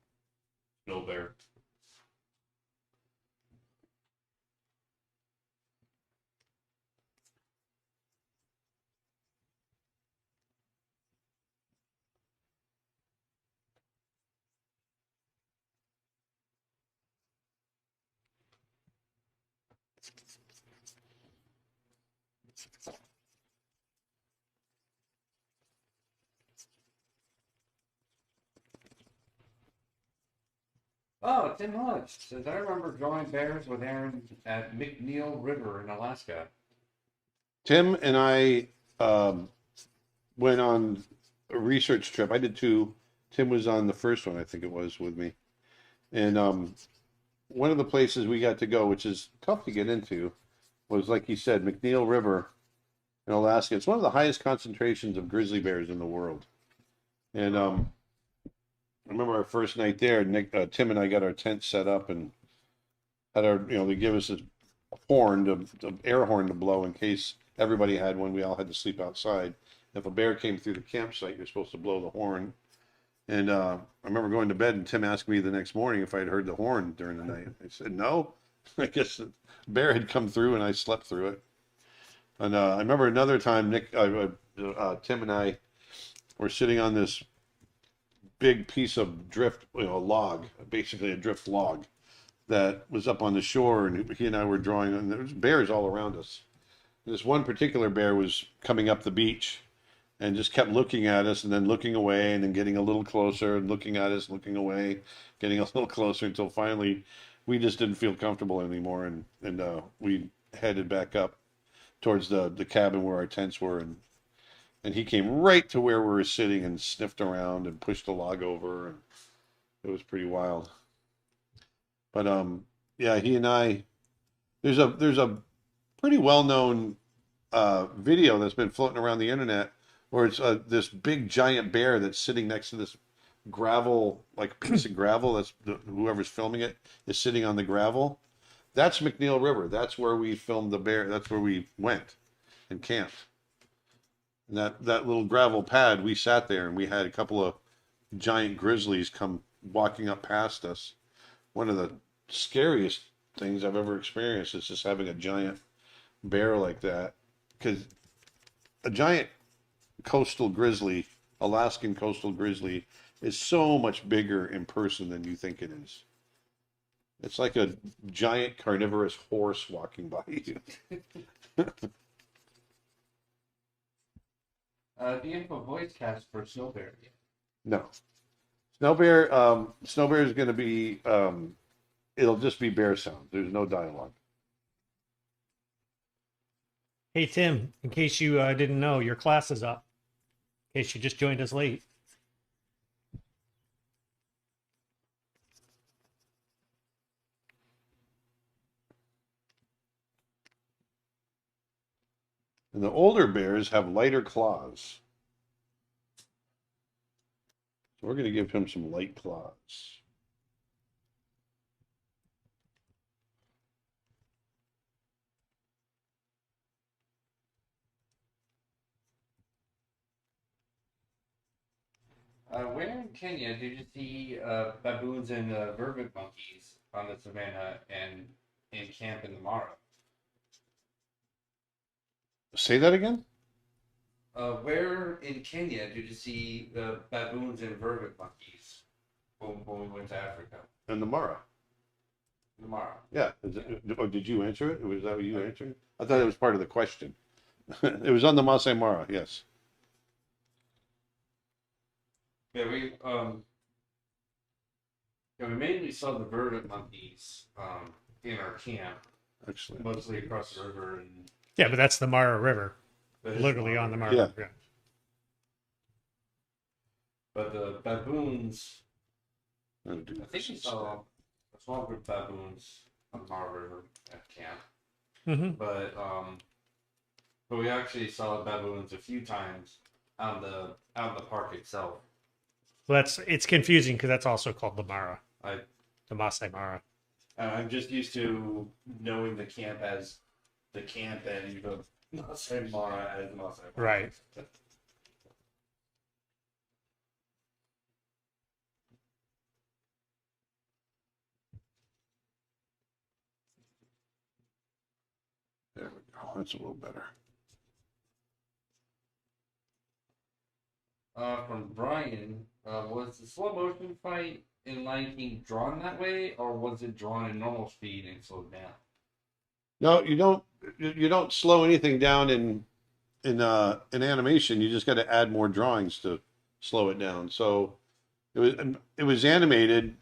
Speaker 2: No bear. Oh, Tim Hodge says, I remember drawing bears with Aaron at McNeil River in Alaska.
Speaker 1: Tim and I went on a research trip. I did two. Tim was on the first one, I think it was, with me. And one of the places we got to go, which is tough to get into, was, like he said, McNeil River in Alaska. It's one of the highest concentrations of grizzly bears in the world. And I remember our first night there, Tim and I got our tent set up and had our, they give us a horn, the air horn to blow in case everybody had one. We all had to sleep outside. If a bear came through the campsite, you're supposed to blow the horn. And I remember going to bed and Tim asked me the next morning if I'd heard the horn during the night. I said, no. I guess the bear had come through and I slept through it. And I remember another time, Tim and I were sitting on this big piece of drift, log, basically a drift log that was up on the shore, and he and I were drawing, and there was bears all around us. This one particular bear was coming up the beach and just kept looking at us and then looking away and then getting a little closer and looking at us, looking away, getting a little closer until finally we just didn't feel comfortable anymore, and we headed back up towards the cabin where our tents were, and he came right to where we were sitting and sniffed around and pushed the log over, and it was pretty wild. But yeah, he and I, there's a pretty well-known video that's been floating around the internet where it's this big giant bear that's sitting next to this gravel, like piece of gravel. That's whoever's filming it is sitting on the gravel. That's McNeil River. That's where we filmed the bear. That's where we went and camped. And that little gravel pad, we sat there and we had a couple of giant grizzlies come walking up past us. one of the scariest things I've ever experienced is just having a giant bear like that. Because a giant coastal grizzly, Alaskan coastal grizzly, is so much bigger in person than you think it is. It's like a giant carnivorous horse walking by you.
Speaker 2: Do you have a voice cast for Snow Bear?
Speaker 1: No. Snow Bear is going to be, it'll just be bear sound. There's no dialogue.
Speaker 6: Hey Tim, in case you didn't know, your class is up. In case you just joined us late.
Speaker 1: And the older bears have lighter claws. So we're going to give him some light claws.
Speaker 2: Where in Kenya did you see baboons and vervet monkeys on the savannah and in camp in the Mara?
Speaker 1: Say that again?
Speaker 2: Where in Kenya did you see the baboons and vervet monkeys when we went to Africa?
Speaker 1: In the Mara.
Speaker 2: The Mara.
Speaker 1: Yeah. Or did you answer it? Was that what you answered? I thought it was part of the question. It was on the Masai Mara, yes.
Speaker 2: Yeah, we mainly saw the vervet monkeys in our camp,
Speaker 1: Excellent.
Speaker 2: mostly across the river and
Speaker 6: Yeah, but that's the Mara River,
Speaker 2: but it's
Speaker 6: literally
Speaker 2: not-
Speaker 6: on the Mara
Speaker 1: Yeah.
Speaker 6: River.
Speaker 2: But the baboons,
Speaker 1: I'm gonna do
Speaker 2: I think
Speaker 1: this
Speaker 2: we
Speaker 1: instead.
Speaker 2: saw a small group of baboons on the Mara River at camp.
Speaker 6: Mm-hmm.
Speaker 2: But we actually saw baboons a few times out in the park itself.
Speaker 6: Well, it's confusing because that's also called the Mara,
Speaker 2: I
Speaker 6: the Masai Mara.
Speaker 2: I'm just used to knowing the camp as the camp and the Masai Mara as Masai Mara.
Speaker 6: Right.
Speaker 1: There we go. That's a little better.
Speaker 2: From Brian, was the slow motion fight in Lion King drawn that way, or was it drawn in normal speed and slowed down?
Speaker 1: No, you don't. You don't slow anything down in animation. You just got to add more drawings to slow it down. So it was animated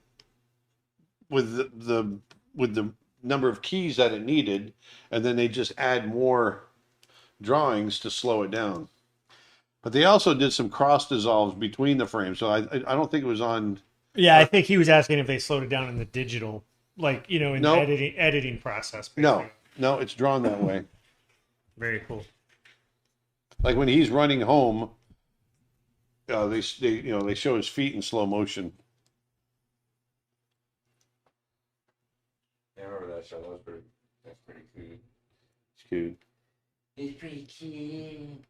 Speaker 1: with the number of keys that it needed, and then they just add more drawings to slow it down. But they also did some cross dissolves between the frames, so I don't think it was on.
Speaker 6: Yeah, I think he was asking if they slowed it down in the digital, like in
Speaker 1: No.
Speaker 6: the editing process.
Speaker 1: No,
Speaker 6: basically.
Speaker 1: no, it's drawn that way.
Speaker 6: Very cool.
Speaker 1: Like when he's running home, they show his feet in slow motion.
Speaker 2: Yeah, I remember that show. That's pretty cool.
Speaker 1: It's cute.
Speaker 7: It's pretty cute.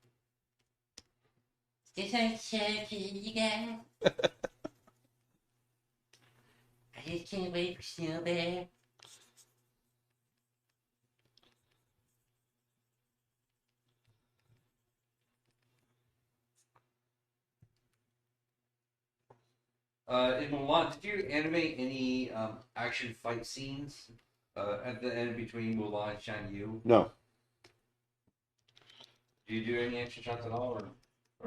Speaker 7: It's so cute, you guys. I just can't wait for Snow Bear.
Speaker 2: In Mulan, did you animate any action fight scenes at the end between Mulan and Shan Yu?
Speaker 1: No,
Speaker 2: Do you do any action shots at all?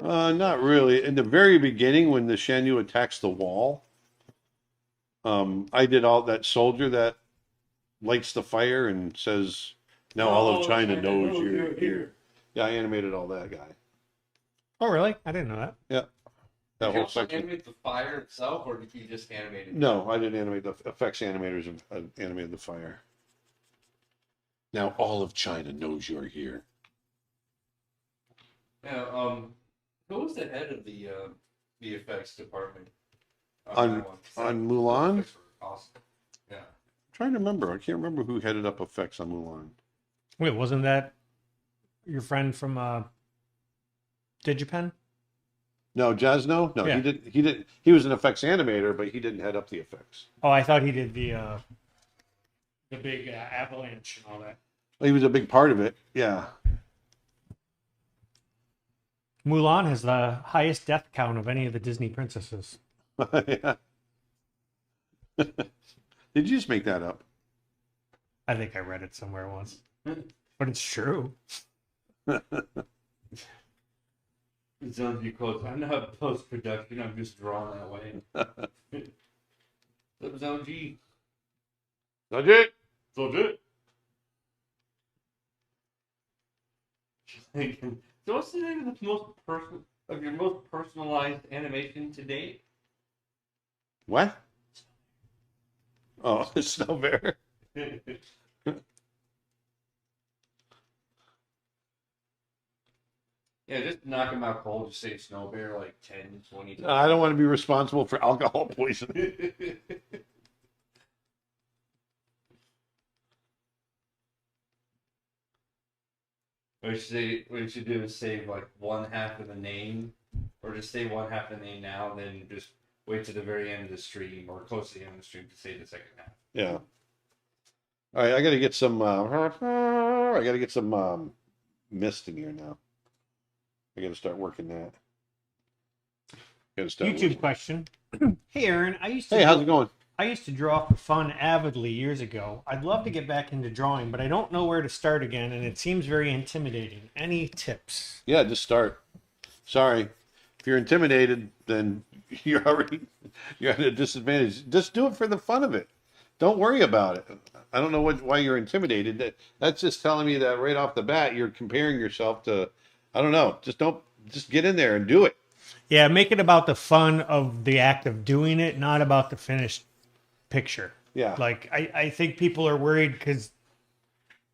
Speaker 1: not really. In the very beginning, when the Shan Yu attacks the wall, I did all that soldier that lights the fire and says, "Now all of China knows you're here." Yeah, I animated all that guy.
Speaker 6: Oh, really? I didn't know that.
Speaker 1: That
Speaker 2: Did you
Speaker 1: whole
Speaker 2: also
Speaker 1: section.
Speaker 2: animate the fire itself, or did you just animate it?
Speaker 1: No, I didn't animate the effects animators animated the fire. Now all of China knows you're here.
Speaker 2: Yeah. Who was the head of the effects department?
Speaker 1: On-
Speaker 2: that one?
Speaker 1: on Mulan?
Speaker 2: Effects were awesome. Yeah.
Speaker 1: I'm trying to remember. I can't remember who headed up effects on Mulan.
Speaker 6: Wait, wasn't that your friend from Digipen?
Speaker 1: No, Jasno? No,
Speaker 6: Yeah.
Speaker 1: he didn't. He didn't. He was an effects animator, but he didn't head up the effects.
Speaker 6: Oh, I thought he did the big avalanche and all that.
Speaker 1: Well, he was a big part of it. Yeah.
Speaker 6: Mulan has the highest death count of any of the Disney princesses.
Speaker 1: Yeah. Did you just make that up?
Speaker 6: I think I read it somewhere once, but it's true.
Speaker 2: It's on you quote. I'm not post production. I'm just drawn that way. That was LG.
Speaker 1: That's it.
Speaker 2: So good. So what's the name of the your most personalized animation to date?
Speaker 1: What? Oh, Snow Bear.
Speaker 2: Yeah, just knock him out cold. Just say Snow Bear like 10, 20 times.
Speaker 1: I don't want to be responsible for alcohol poisoning.
Speaker 2: What you should do is save like one half of the name, or just say one half of the name now, then just wait to the very end of the stream or close to the end of the stream to say the second half.
Speaker 1: Yeah. All right, I got to get some. I got to get some mist in here now. I got to start working that. Got to start.
Speaker 6: YouTube question. Hey, Aaron,
Speaker 1: Hey, how's it going?
Speaker 6: I used to draw for fun avidly years ago. I'd love to get back into drawing, but I don't know where to start again, and it seems very intimidating. Any tips?
Speaker 1: Yeah, just start. Sorry, if you're intimidated, then you're at a disadvantage. Just do it for the fun of it. Don't worry about it. I don't know why you're intimidated. That's just telling me that right off the bat you're comparing yourself to. I don't know. Just get in there and do it.
Speaker 6: Yeah, make it about the fun of the act of doing it, not about the finished picture.
Speaker 1: Yeah.
Speaker 6: Like, I think people are worried because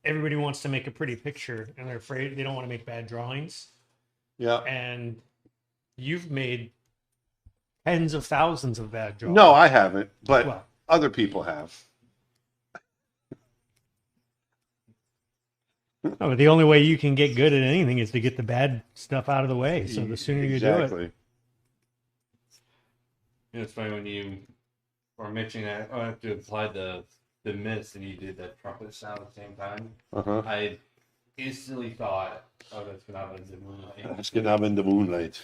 Speaker 6: everybody wants to make a pretty picture and they're afraid they don't want to make bad drawings.
Speaker 1: Yeah.
Speaker 6: And you've made tens of thousands of bad drawings.
Speaker 1: No, I haven't, but
Speaker 6: Well,
Speaker 1: other people have.
Speaker 6: no, but the only way you can get good at anything is to get the bad stuff out of the way. So the sooner you do it.
Speaker 1: Exactly.
Speaker 2: It's funny when you were mentioning that I have to apply the mist and you did that trumpet sound at the same time.
Speaker 1: Uh-huh.
Speaker 2: I instantly thought, oh, that's gonna happen in the moonlight.
Speaker 1: Let's get out in the moonlight.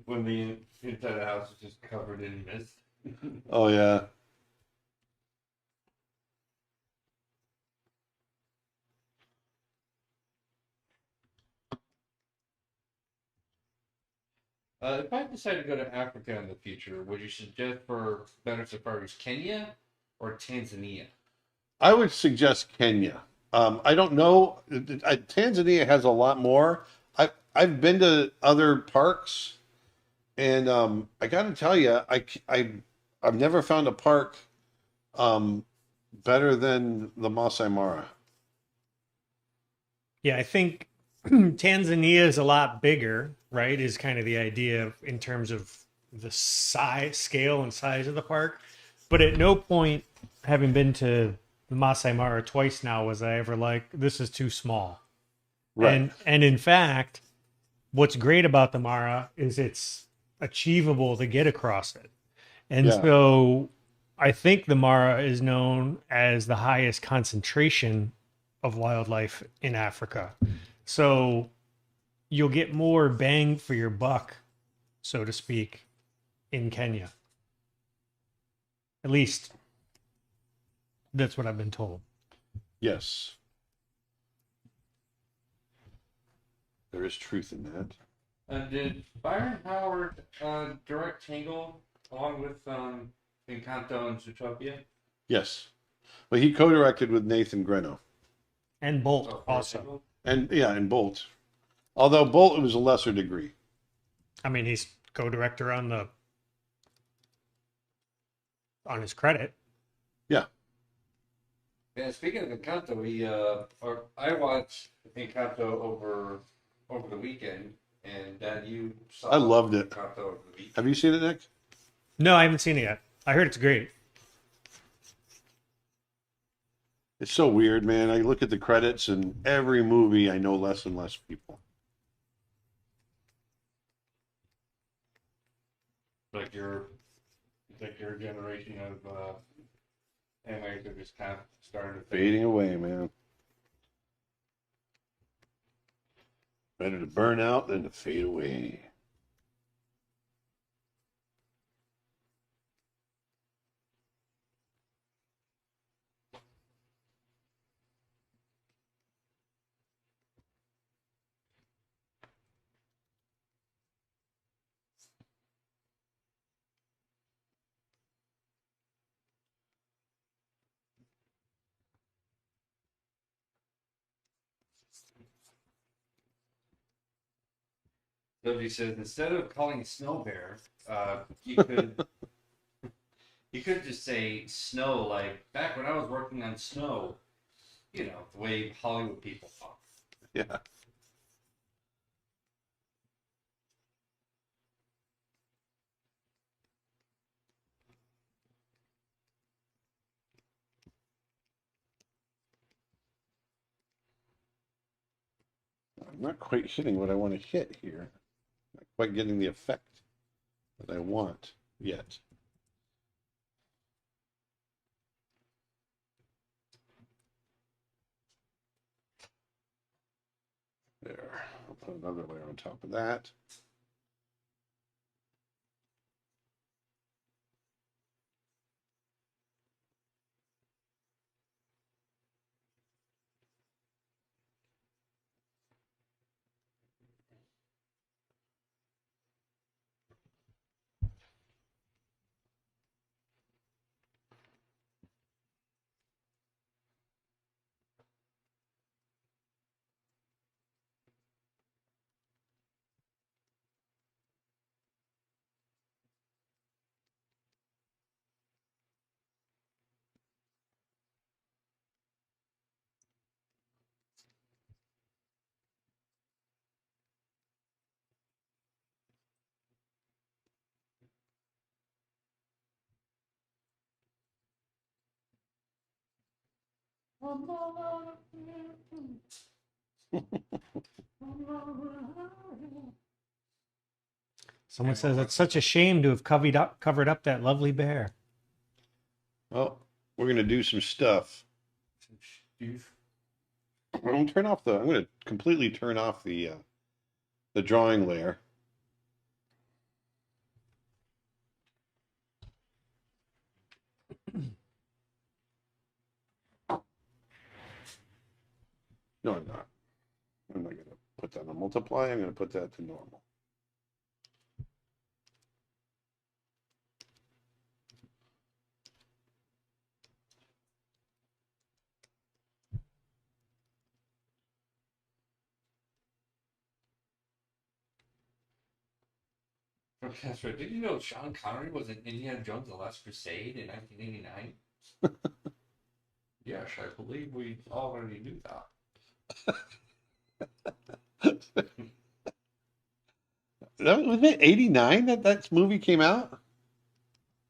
Speaker 2: When the entire house was just covered in mist.
Speaker 1: Oh yeah.
Speaker 2: If I decide to go to Africa in the future, would you suggest for better safaris Kenya or Tanzania?
Speaker 1: I would suggest Kenya. I don't know. Tanzania has a lot more. I've been to other parks, and I got to tell you, I've never found a park better than the Masai Mara.
Speaker 6: Yeah, I think Tanzania is a lot bigger, right? Is kind of the idea in terms of the size, scale, and size of the park. But at no point, having been to the Masai Mara twice now, was I ever like, this is too small.
Speaker 1: Right.
Speaker 6: And in fact, what's great about the Mara is it's achievable to get across it. And
Speaker 1: Yeah.
Speaker 6: so I think the Mara is known as the highest concentration of wildlife in Africa. So you'll get more bang for your buck, so to speak, in Kenya. At least that's what I've been told.
Speaker 1: Yes. There is truth in that.
Speaker 2: Did Byron Howard direct Tangle along with Encanto and Zootopia?
Speaker 1: Yes. But he co-directed with Nathan Greno.
Speaker 6: And Bolt
Speaker 2: Oh, for
Speaker 6: also.
Speaker 2: Tangle?
Speaker 1: And yeah, and Bolt. Although Bolt was a lesser degree.
Speaker 6: I mean, he's co-director on his credit.
Speaker 2: Yeah, speaking of Encanto, I watched Encanto over the weekend, and Dad, you saw
Speaker 1: I loved it.
Speaker 2: Encanto over the weekend.
Speaker 1: Have you seen it, Nick?
Speaker 6: No, I haven't seen it yet. I heard it's great.
Speaker 1: It's so weird, man. I look at the credits and every movie I know less and less people.
Speaker 2: Like your generation of animators are just kind of starting to fade.
Speaker 1: Fading away, man. Better to burn out than to fade away.
Speaker 2: W says instead of calling Snow Bear, you could you could just say Snow. Like back when I was working on Snow, you know the way Hollywood people talk.
Speaker 1: Yeah. I'm not quite hitting what I want to hit here. Not quite getting the effect that I want yet. There. I'll put another layer on top of that.
Speaker 6: Someone says it's such a shame to have covered up that lovely bear.
Speaker 1: Well, we're gonna do some stuff. I'm gonna I'm gonna completely turn off the drawing layer. No, I'm not. I'm not gonna put that on multiply. I'm gonna put that to normal.
Speaker 2: That's right. Did you know Sean Connery was in Indiana Jones: The Last Crusade in 1989? Yes, I believe we already knew that.
Speaker 1: That was it 89 that movie came out?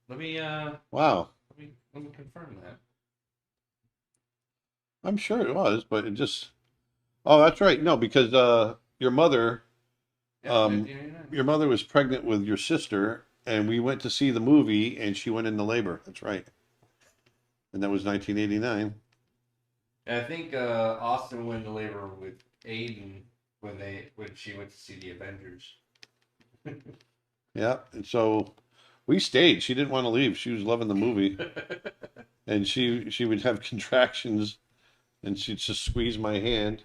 Speaker 2: Let me
Speaker 1: Wow.
Speaker 2: let me confirm that.
Speaker 1: I'm sure it was, but it just oh, that's right. No, because your mother
Speaker 2: Yeah,
Speaker 1: Um,
Speaker 2: 1989.
Speaker 1: your mother was pregnant with your sister, and we went to see the movie, and she went into labor. That's right. And that was 1989.
Speaker 2: And I think Austin went into labor with Aiden when she went to see the Avengers.
Speaker 1: Yeah. And so we stayed. She didn't want to leave. She was loving the movie, and she would have contractions, and she'd just squeeze my hand.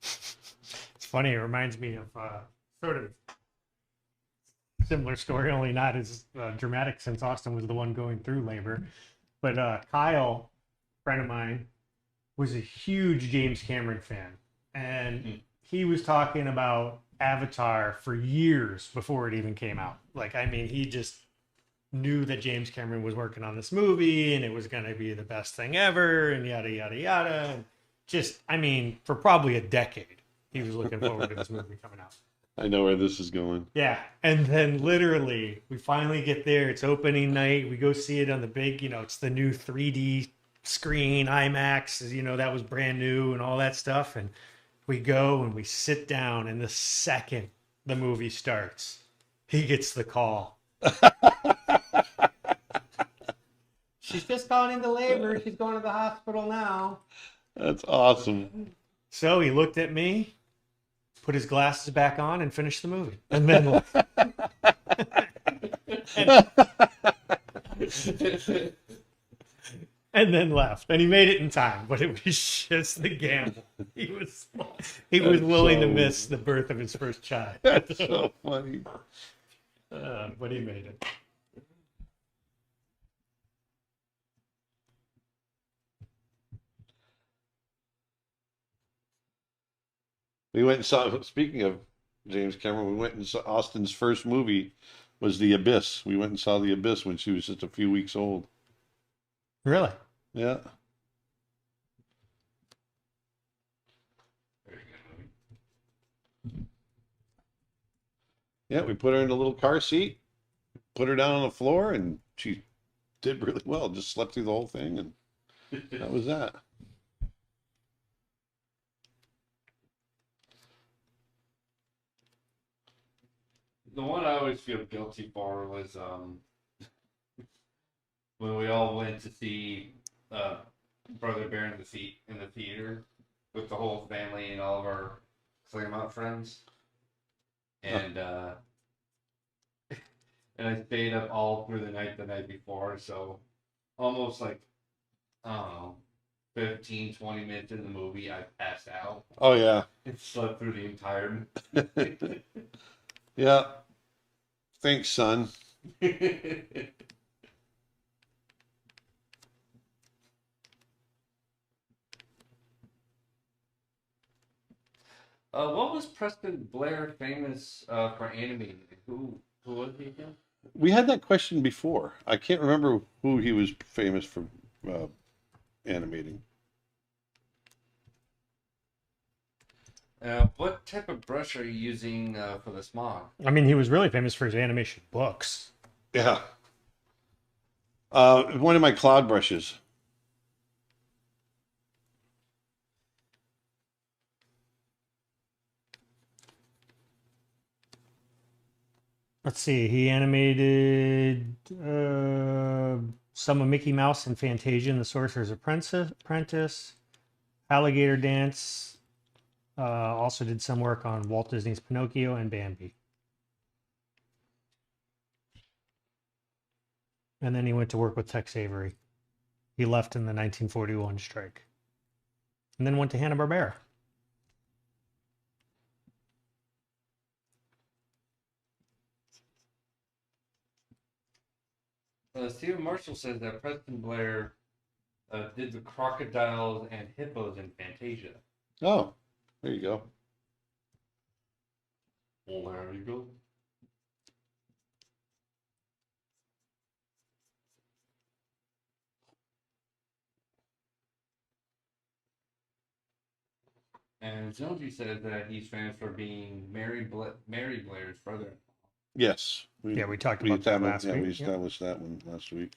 Speaker 6: It's funny. It reminds me of sort of similar story, only not as dramatic since Austin was the one going through labor. But Kyle, friend of mine, was a huge James Cameron fan, and he was talking about Avatar for years before it even came out. Like, I mean, he just knew that James Cameron was working on this movie and it was going to be the best thing ever, and yada yada yada. And just, I mean, for probably a decade, he was looking forward to this movie coming out.
Speaker 1: I know where this is going.
Speaker 6: Yeah, and then literally we finally get there. It's opening night. We go see it on the big, it's the new 3D screen, IMAX, that was brand new and all that stuff. And we go and we sit down, and the second the movie starts, he gets the call. She's just gone into labor. She's going to the hospital now.
Speaker 1: That's awesome.
Speaker 6: So he looked at me, put his glasses back on, and finished the movie. And then left. And then left. And he made it in time, but it was just the gamble. He was willing to miss the birth of his first child.
Speaker 1: That's so funny.
Speaker 6: But he made it.
Speaker 1: We went and saw, speaking of James Cameron, we went and saw Austin's first movie was The Abyss. We went and saw The Abyss when she was just a few weeks old.
Speaker 6: Really?
Speaker 1: Yeah.
Speaker 2: Very good movie.
Speaker 1: Yeah, we put her in a little car seat, put her down on the floor, and she did really well. Just slept through the whole thing, and that was that.
Speaker 2: The one I always feel guilty for was when we all went to see Brother Bear in the theater with the whole family and all of our Claremont friends, and and I stayed up all through the night before, so almost like I don't know, 15, 20 minutes in the movie, I passed out
Speaker 1: Oh yeah,
Speaker 2: and slept through the entire
Speaker 1: yeah. Thanks, son.
Speaker 2: movie. What was Preston Blair famous for animating? Who was he again?
Speaker 1: We had that question before. I can't remember who he was famous for animating.
Speaker 2: What type of brush are you using for the smog?
Speaker 6: I mean, he was really famous for his animation books.
Speaker 1: Yeah. One of my cloud brushes.
Speaker 6: Let's see. He animated some of Mickey Mouse and Fantasia and the Sorcerer's Apprentice, Alligator Dance. Also did some work on Walt Disney's Pinocchio and Bambi. And then he went to work with Tex Avery. He left in the 1941 strike. And then went to Hanna-Barbera.
Speaker 2: Stephen Marshall says that Preston Blair did the crocodiles and hippos in Fantasia.
Speaker 1: Oh, there you go.
Speaker 2: Well, there you go. And Jonesy says that he's famous for being Mary Blair's brother.
Speaker 1: Yes.
Speaker 6: Yeah, we talked about that last
Speaker 1: we
Speaker 6: week. Yep.
Speaker 1: established that one last week.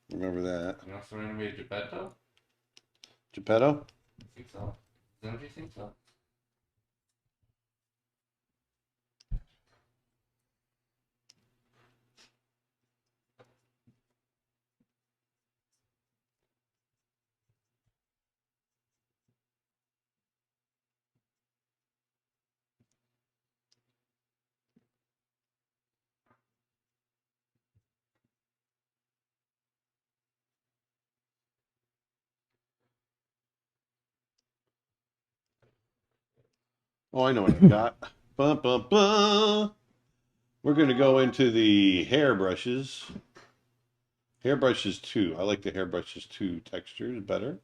Speaker 1: Remember that.
Speaker 2: And also animated Geppetto?
Speaker 1: Geppetto?
Speaker 2: I think so. Don't you think so?
Speaker 1: Oh, I know what I got. Bum, bum, bum. We're going to go into the hairbrushes. Hairbrushes 2. I like the hairbrushes 2 textures better.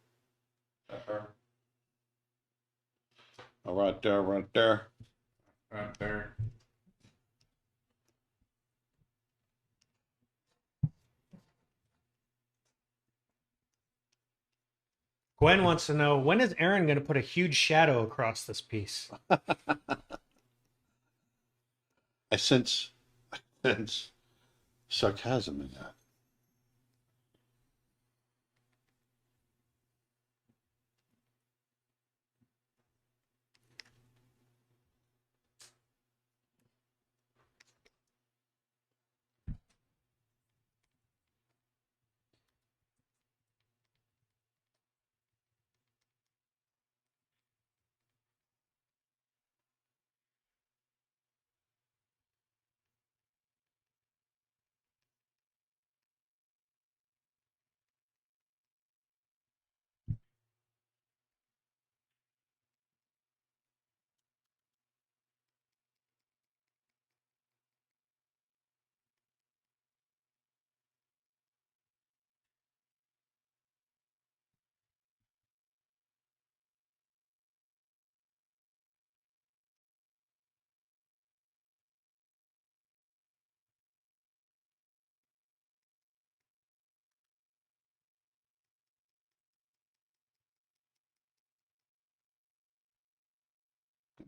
Speaker 1: All right there, right there.
Speaker 2: Right there.
Speaker 6: Gwen wants to know, when is Aaron going to put a huge shadow across this piece?
Speaker 1: I sense sarcasm in that.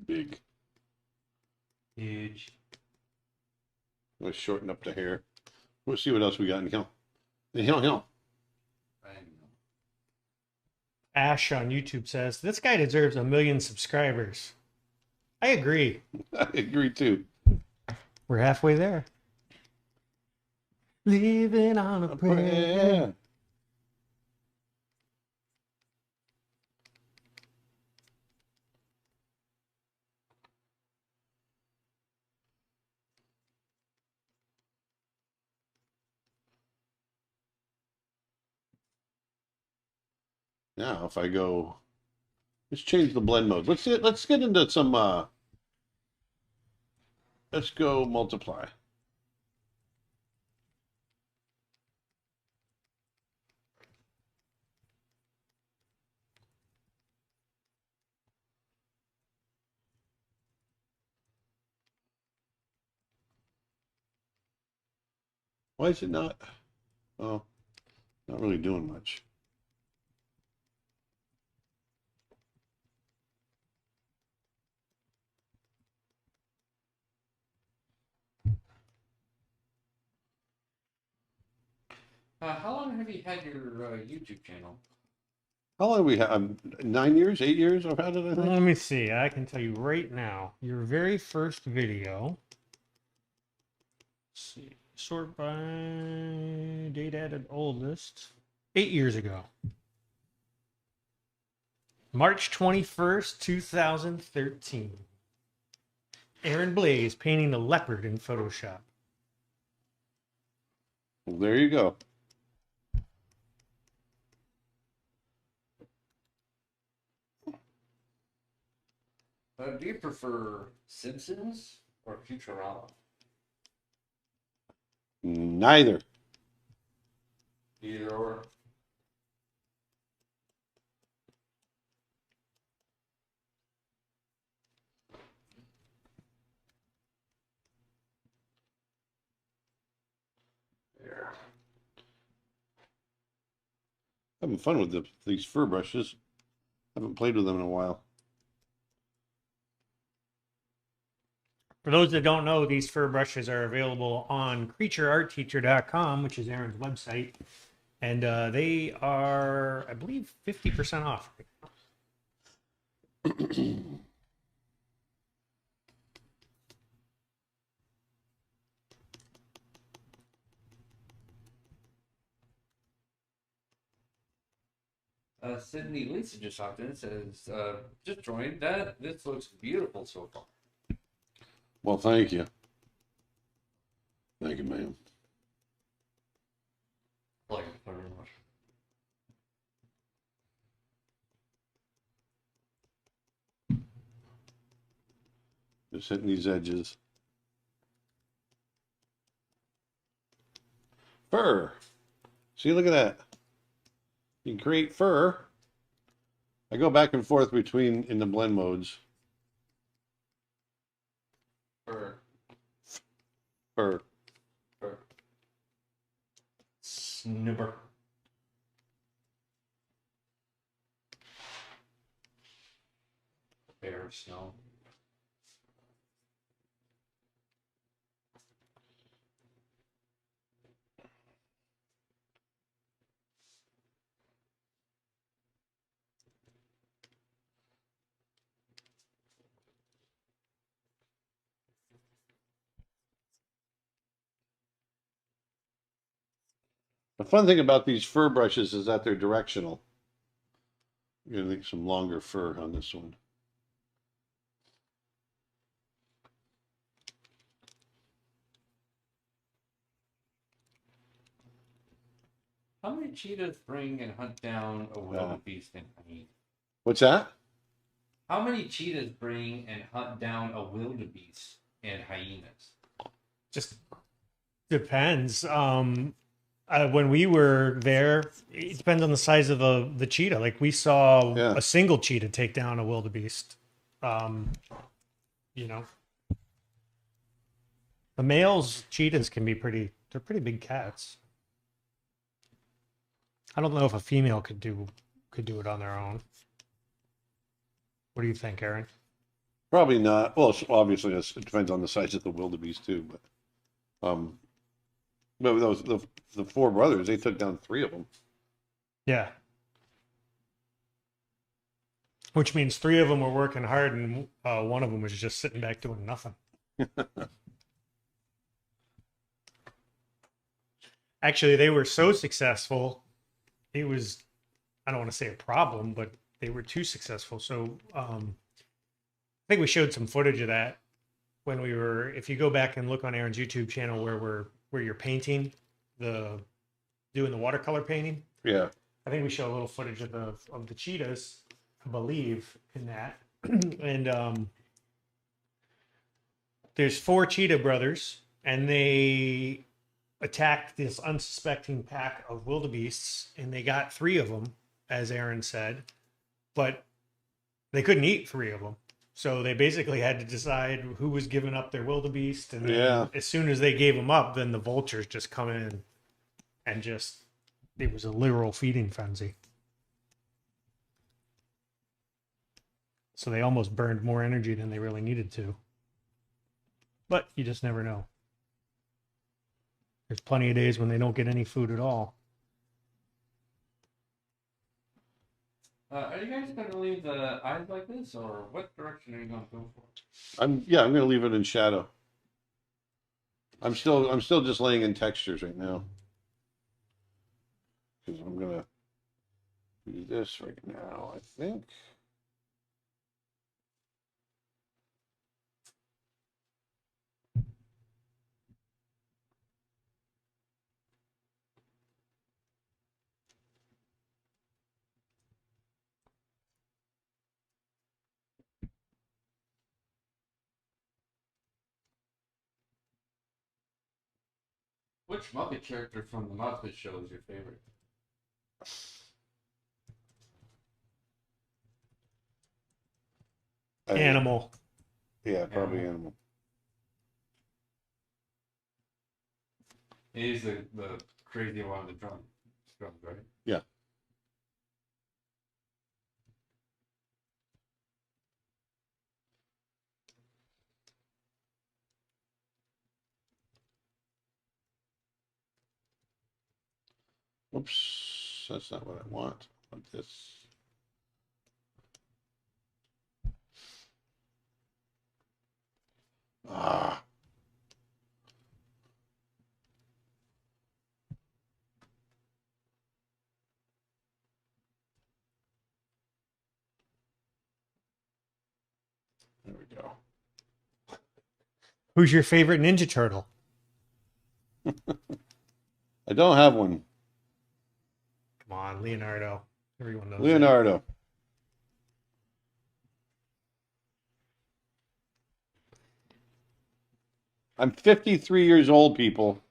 Speaker 1: Big.
Speaker 2: Huge.
Speaker 1: Let's shorten up the hair. We'll see what else we got in here. Here.
Speaker 2: I know.
Speaker 6: Ash on YouTube says this guy deserves 1 million subscribers. I agree.
Speaker 1: I agree too.
Speaker 6: We're halfway there. Living on a prayer.
Speaker 1: Now, if I go, let's change the blend mode. Let's get into some. Let's go multiply. Why is it not? Oh, not really doing much.
Speaker 2: How long have you had your YouTube channel?
Speaker 1: How long have we had? 9 years, 8 years? I've had it. I think.
Speaker 6: Let me see. I can tell you right now. Your very first video. Let's see. Sort by date added oldest. 8 years ago. March 21st, 2013. Aaron Blaze painting a leopard in Photoshop.
Speaker 1: Well, there you go.
Speaker 2: Do you prefer Simpsons or Futurama?
Speaker 1: Neither.
Speaker 2: Either or.
Speaker 1: There. Having fun with these fur brushes. Haven't played with them in a while.
Speaker 6: For those that don't know, these fur brushes are available on creatureartteacher.com, which is Aaron's website. And they are, I believe, 50% off.
Speaker 2: Sydney Lisa just hopped in and says, just joined that. This looks beautiful so far.
Speaker 1: Well, thank you. Thank you, ma'am.
Speaker 2: Like it very much.
Speaker 1: Just hitting these edges. Fur. See, look at that. You can create fur. I go back and forth between in the blend modes.
Speaker 2: Or
Speaker 1: Fur.
Speaker 2: Snubber. Bear snow.
Speaker 1: The fun thing about these fur brushes is that they're directional. You're gonna need some longer fur on this one.
Speaker 2: How many cheetahs bring and hunt down a wildebeest and hyena?
Speaker 1: What's that?
Speaker 2: How many cheetahs bring and hunt down a wildebeest and hyenas?
Speaker 6: Just depends. When we were there, it depends on the size of the cheetah. Like we saw
Speaker 1: Yeah.
Speaker 6: a single cheetah take down a wildebeest. You know, the males cheetahs can be they're pretty big cats. I don't know if a female could do it on their own. What do you think, Aaron?
Speaker 1: Probably not. Well, obviously it depends on the size of the wildebeest too, but those the four brothers, they took down three of them.
Speaker 6: Yeah. Which means three of them were working hard, and one of them was just sitting back doing nothing. Actually, they were so successful, it was, I don't want to say a problem, but they were too successful. So I think we showed some footage of that when we were, if you go back and look on Aaron's YouTube channel where you're painting, doing the watercolor painting.
Speaker 1: Yeah.
Speaker 6: I think we show a little footage of the cheetahs, I believe, in that. And there's four cheetah brothers, and they attacked this unsuspecting pack of wildebeests, and they got three of them, as Aaron said, but they couldn't eat three of them. So they basically had to decide who was giving up their wildebeest, and then as soon as they gave them up, then the vultures just come in and just, it was a literal feeding frenzy. So they almost burned more energy than they really needed to. But you just never know. There's plenty of days when they don't get any food at all.
Speaker 2: Are you guys going to leave the eyes like this, or what direction are you going to go for?
Speaker 1: I'm gonna leave it in shadow. I'm still just laying in textures right now. Because I'm gonna do this right now, I think.
Speaker 2: Which Muppet character from the Muppet Show is your favorite?
Speaker 6: Animal.
Speaker 1: Yeah, probably animal.
Speaker 2: He's the crazy one with the drums, right?
Speaker 1: Yeah. Oops, that's not what I want. I want this. Ah. There we go.
Speaker 6: Who's your favorite Ninja Turtle?
Speaker 1: I don't have one.
Speaker 6: Come on, Leonardo. Everyone knows that.
Speaker 1: Leonardo. I'm 53 years old, people.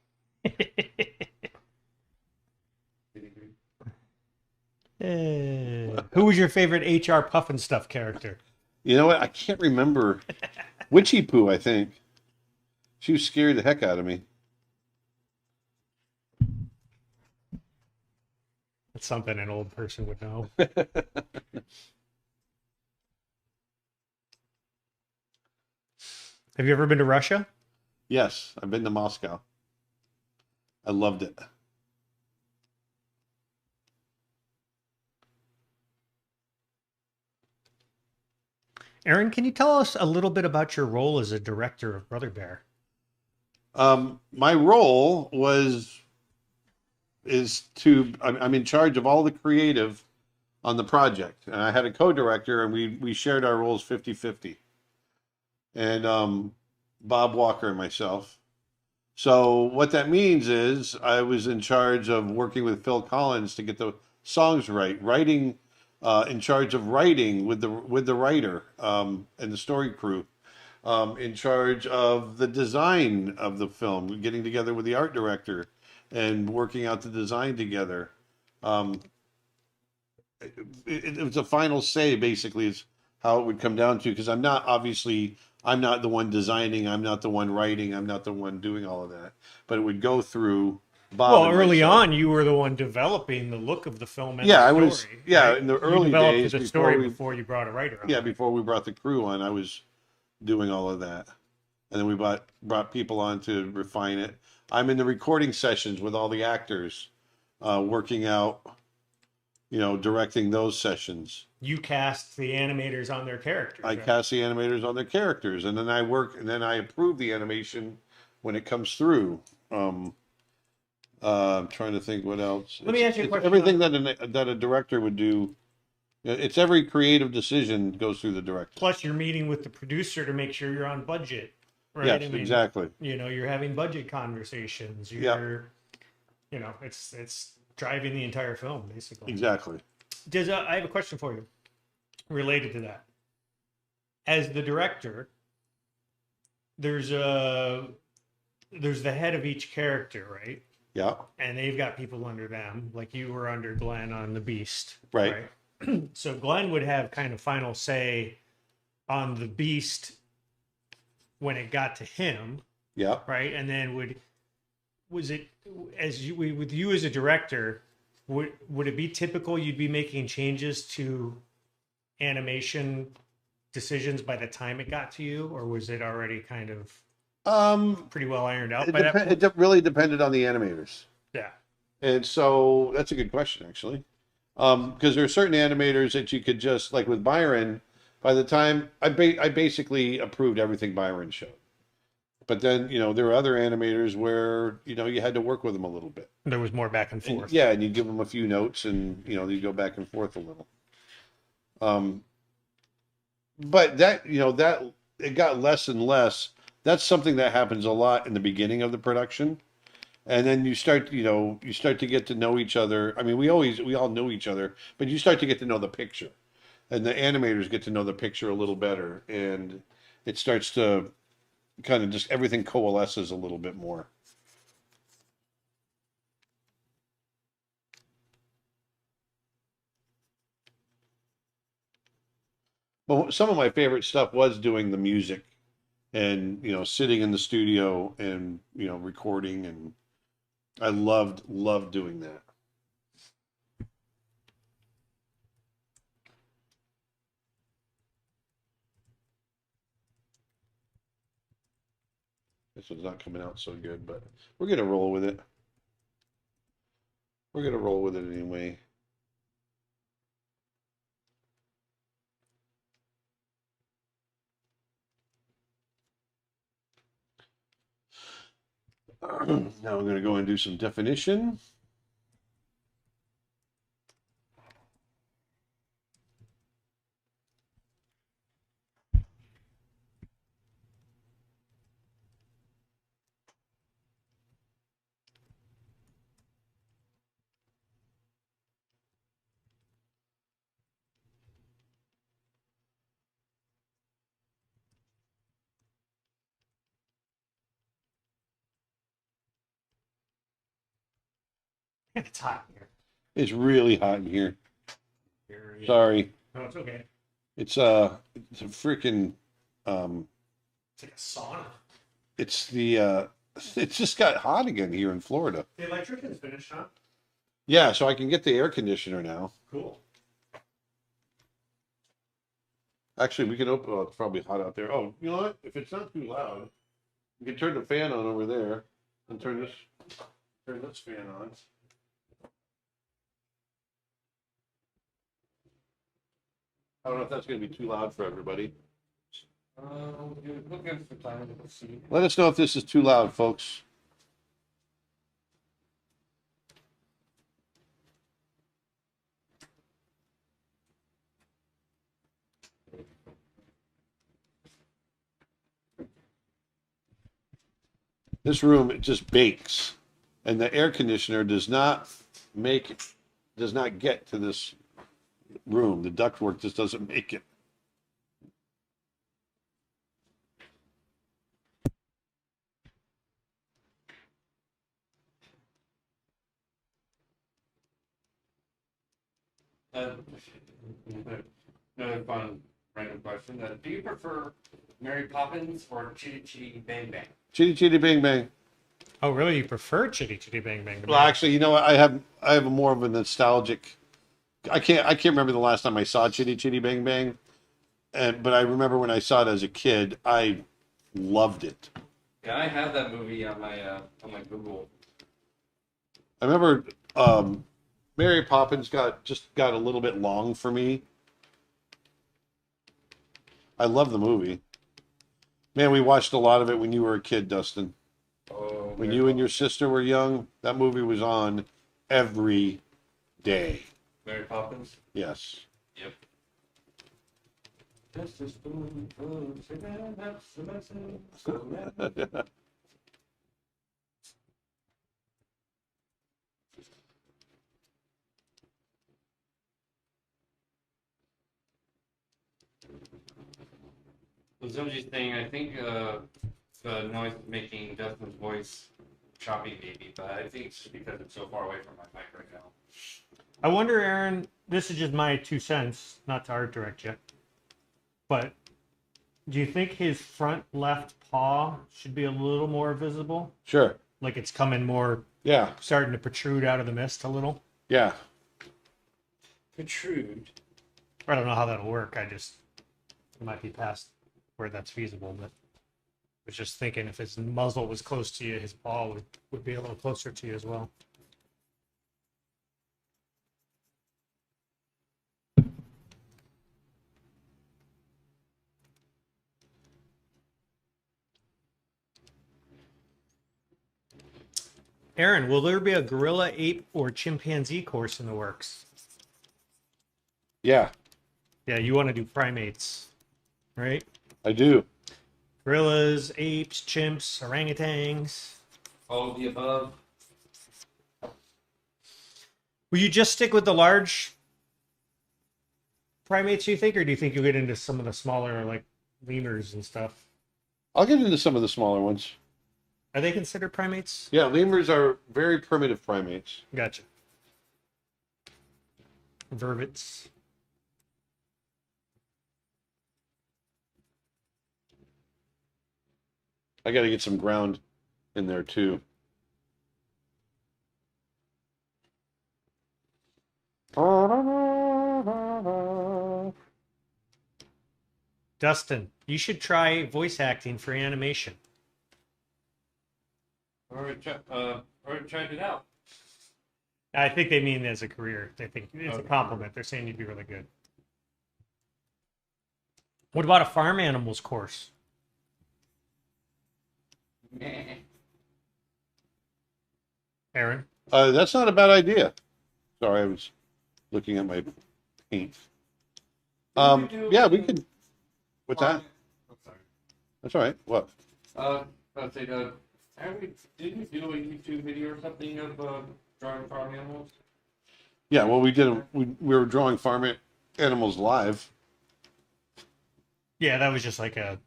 Speaker 6: Who was your favorite HR Puffin Stuff character?
Speaker 1: You know what? I can't remember. Witchy Poo, I think. She scared the heck out of me.
Speaker 6: That's something an old person would know. Have you ever been to Russia?
Speaker 1: Yes, I've been to Moscow. I loved it.
Speaker 6: Aaron, can you tell us a little bit about your role as a director of Brother Bear?
Speaker 1: My role I'm in charge of all the creative on the project. And I had a co-director, and we shared our roles 50-50. And Bob Walker and myself. So what that means is I was in charge of working with Phil Collins to get the songs right, writing, in charge of writing with the writer and the story crew, in charge of the design of the film, getting together with the art director and working out the design together. It was a final say, basically, is how it would come down to, because I'm not the one designing, I'm not the one writing, I'm not the one doing all of that. But it would go through Bob.
Speaker 6: Well,
Speaker 1: and
Speaker 6: early
Speaker 1: myself.
Speaker 6: on, you were the one developing the look of the film and
Speaker 1: Yeah,
Speaker 6: the
Speaker 1: I
Speaker 6: story.
Speaker 1: was. Yeah,
Speaker 6: right?
Speaker 1: in the
Speaker 6: You
Speaker 1: early
Speaker 6: developed
Speaker 1: days
Speaker 6: the
Speaker 1: before
Speaker 6: story
Speaker 1: we,
Speaker 6: before you brought a writer on.
Speaker 1: yeah, before we brought the crew on, I was doing all of that. And then we brought people on to refine it. I'm in the recording sessions with all the actors, working out, directing those sessions.
Speaker 6: You cast the animators on their characters.
Speaker 1: I
Speaker 6: right?
Speaker 1: cast the animators on their characters, and then I approve the animation when it comes through. I'm trying to think what else.
Speaker 6: Let me ask you a
Speaker 1: It's
Speaker 6: question
Speaker 1: everything that a director would do. It's every creative decision goes through the director.
Speaker 6: Plus, you're meeting with the producer to make sure you're on budget. Right?
Speaker 1: Yes,
Speaker 6: I mean,
Speaker 1: exactly.
Speaker 6: You're having budget conversations. You're, it's driving the entire film basically.
Speaker 1: Exactly.
Speaker 6: I have a question for you related to that. As the director, there's the head of each character, right?
Speaker 1: Yeah.
Speaker 6: And they've got people under them, like you were under Glenn on the Beast.
Speaker 1: Right.
Speaker 6: So Glenn would have kind of final say on the Beast when it got to him,
Speaker 1: Yeah.
Speaker 6: right? And then with you as a director, would it be typical you'd be making changes to animation decisions by the time it got to you, or was it already kind of pretty well ironed out by that point?
Speaker 1: It really depended on the animators.
Speaker 6: Yeah.
Speaker 1: And so that's a good question, actually. Because there are certain animators that you could just, like with Byron, by the time I basically approved everything Byron showed. But then, there were other animators where, you had to work with them a little bit.
Speaker 6: There was more back and forth.
Speaker 1: Yeah, and you give them a few notes and, you go back and forth a little. But that, that it got less and less. That's something that happens a lot in the beginning of the production. And then you start to get to know each other. I mean, we all know each other, but you start to get to know the picture. And the animators get to know the picture a little better. And it starts to kind of just everything coalesces a little bit more. But some of my favorite stuff was doing the music and, sitting in the studio and, recording, and I loved doing that. This one's not coming out so good, but we're going to roll with it. We're going to roll with it anyway. Now I'm going to go and do some definition.
Speaker 6: It's hot here.
Speaker 1: It's really hot in here. Sorry.
Speaker 6: No, it's okay.
Speaker 1: It's a freaking
Speaker 6: It's like a sauna.
Speaker 1: it's just got hot again here in Florida.
Speaker 6: The electrician's finished, huh?
Speaker 1: Yeah, so I can get the air conditioner now.
Speaker 6: Cool.
Speaker 1: Actually, we can open. Oh, it's probably hot out there. Oh, you know what? If it's not too loud, you can turn the fan on over there and turn this fan on. I don't know if that's going to be too loud for everybody.
Speaker 2: You're looking for time to see.
Speaker 1: Let us know if this is too loud, folks. This room, it just bakes, and the air conditioner does not get to this room. The ductwork just doesn't make it.
Speaker 2: Another fun random question. Do you prefer Mary Poppins or Chitty Chitty Bang Bang?
Speaker 1: Chitty Chitty Bang Bang.
Speaker 6: Oh, really? You prefer Chitty Chitty Bang Bang?
Speaker 1: Well, actually, you know what? I have a more of a nostalgic. I can't remember the last time I saw Chitty Chitty Bang Bang, but I remember when I saw it as a kid, I loved it.
Speaker 2: Yeah, I have that movie on my Google.
Speaker 1: I remember Mary Poppins got a little bit long for me. I love the movie. Man, we watched a lot of it when you were a kid, Dustin.
Speaker 2: Oh,
Speaker 1: When you and your sister were young, that movie was on every day.
Speaker 2: Mary Poppins.
Speaker 1: Yes.
Speaker 2: Yep. Just a spoonful of sugar, that's the message. The Zunji's thing, I think the noise is making Dustin's voice choppy maybe, but I think it's just because it's so far away from my mic right now.
Speaker 6: I wonder, Aaron, this is just my 2 cents, not to art direct you, but do you think his front left paw should be a little more visible?
Speaker 1: Sure.
Speaker 6: Like it's coming more,
Speaker 1: Yeah.
Speaker 6: starting to protrude out of the mist a little?
Speaker 1: Yeah.
Speaker 2: Protrude.
Speaker 6: I don't know how that'll work. It might be past where that's feasible, but I was just thinking if his muzzle was close to you, his paw would be a little closer to you as well. Aaron, will there be a gorilla, ape, or chimpanzee course in the works?
Speaker 1: Yeah,
Speaker 6: Yeah, you want to do primates, right?
Speaker 1: I do.
Speaker 6: Gorillas, apes, chimps, orangutans.
Speaker 2: All of the above.
Speaker 6: Will you just stick with the large primates, do you think, or do you think you'll get into some of the smaller, like lemurs and stuff?
Speaker 1: I'll get into some of the smaller ones.
Speaker 6: Are they considered primates?
Speaker 1: Yeah, lemurs are very primitive primates.
Speaker 6: Gotcha. Vervets.
Speaker 1: I got to get some ground in there too.
Speaker 6: Dustin, you should try voice acting for animation.
Speaker 2: Already tried it out.
Speaker 6: I think they mean as a career. They think it's a
Speaker 2: Okay.
Speaker 6: compliment. They're saying you'd be really good. What about a farm animals course?
Speaker 2: Meh.
Speaker 6: Aaron?
Speaker 1: That's not a bad idea. Sorry, I was looking at my paint. Yeah, we could. What's that?
Speaker 2: I'm sorry.
Speaker 1: That's all right. What?
Speaker 2: I'd say, didn't you do a YouTube video or something of drawing farm animals?
Speaker 1: Yeah, well, we did. We were drawing farm animals live.
Speaker 6: Yeah, that was just like a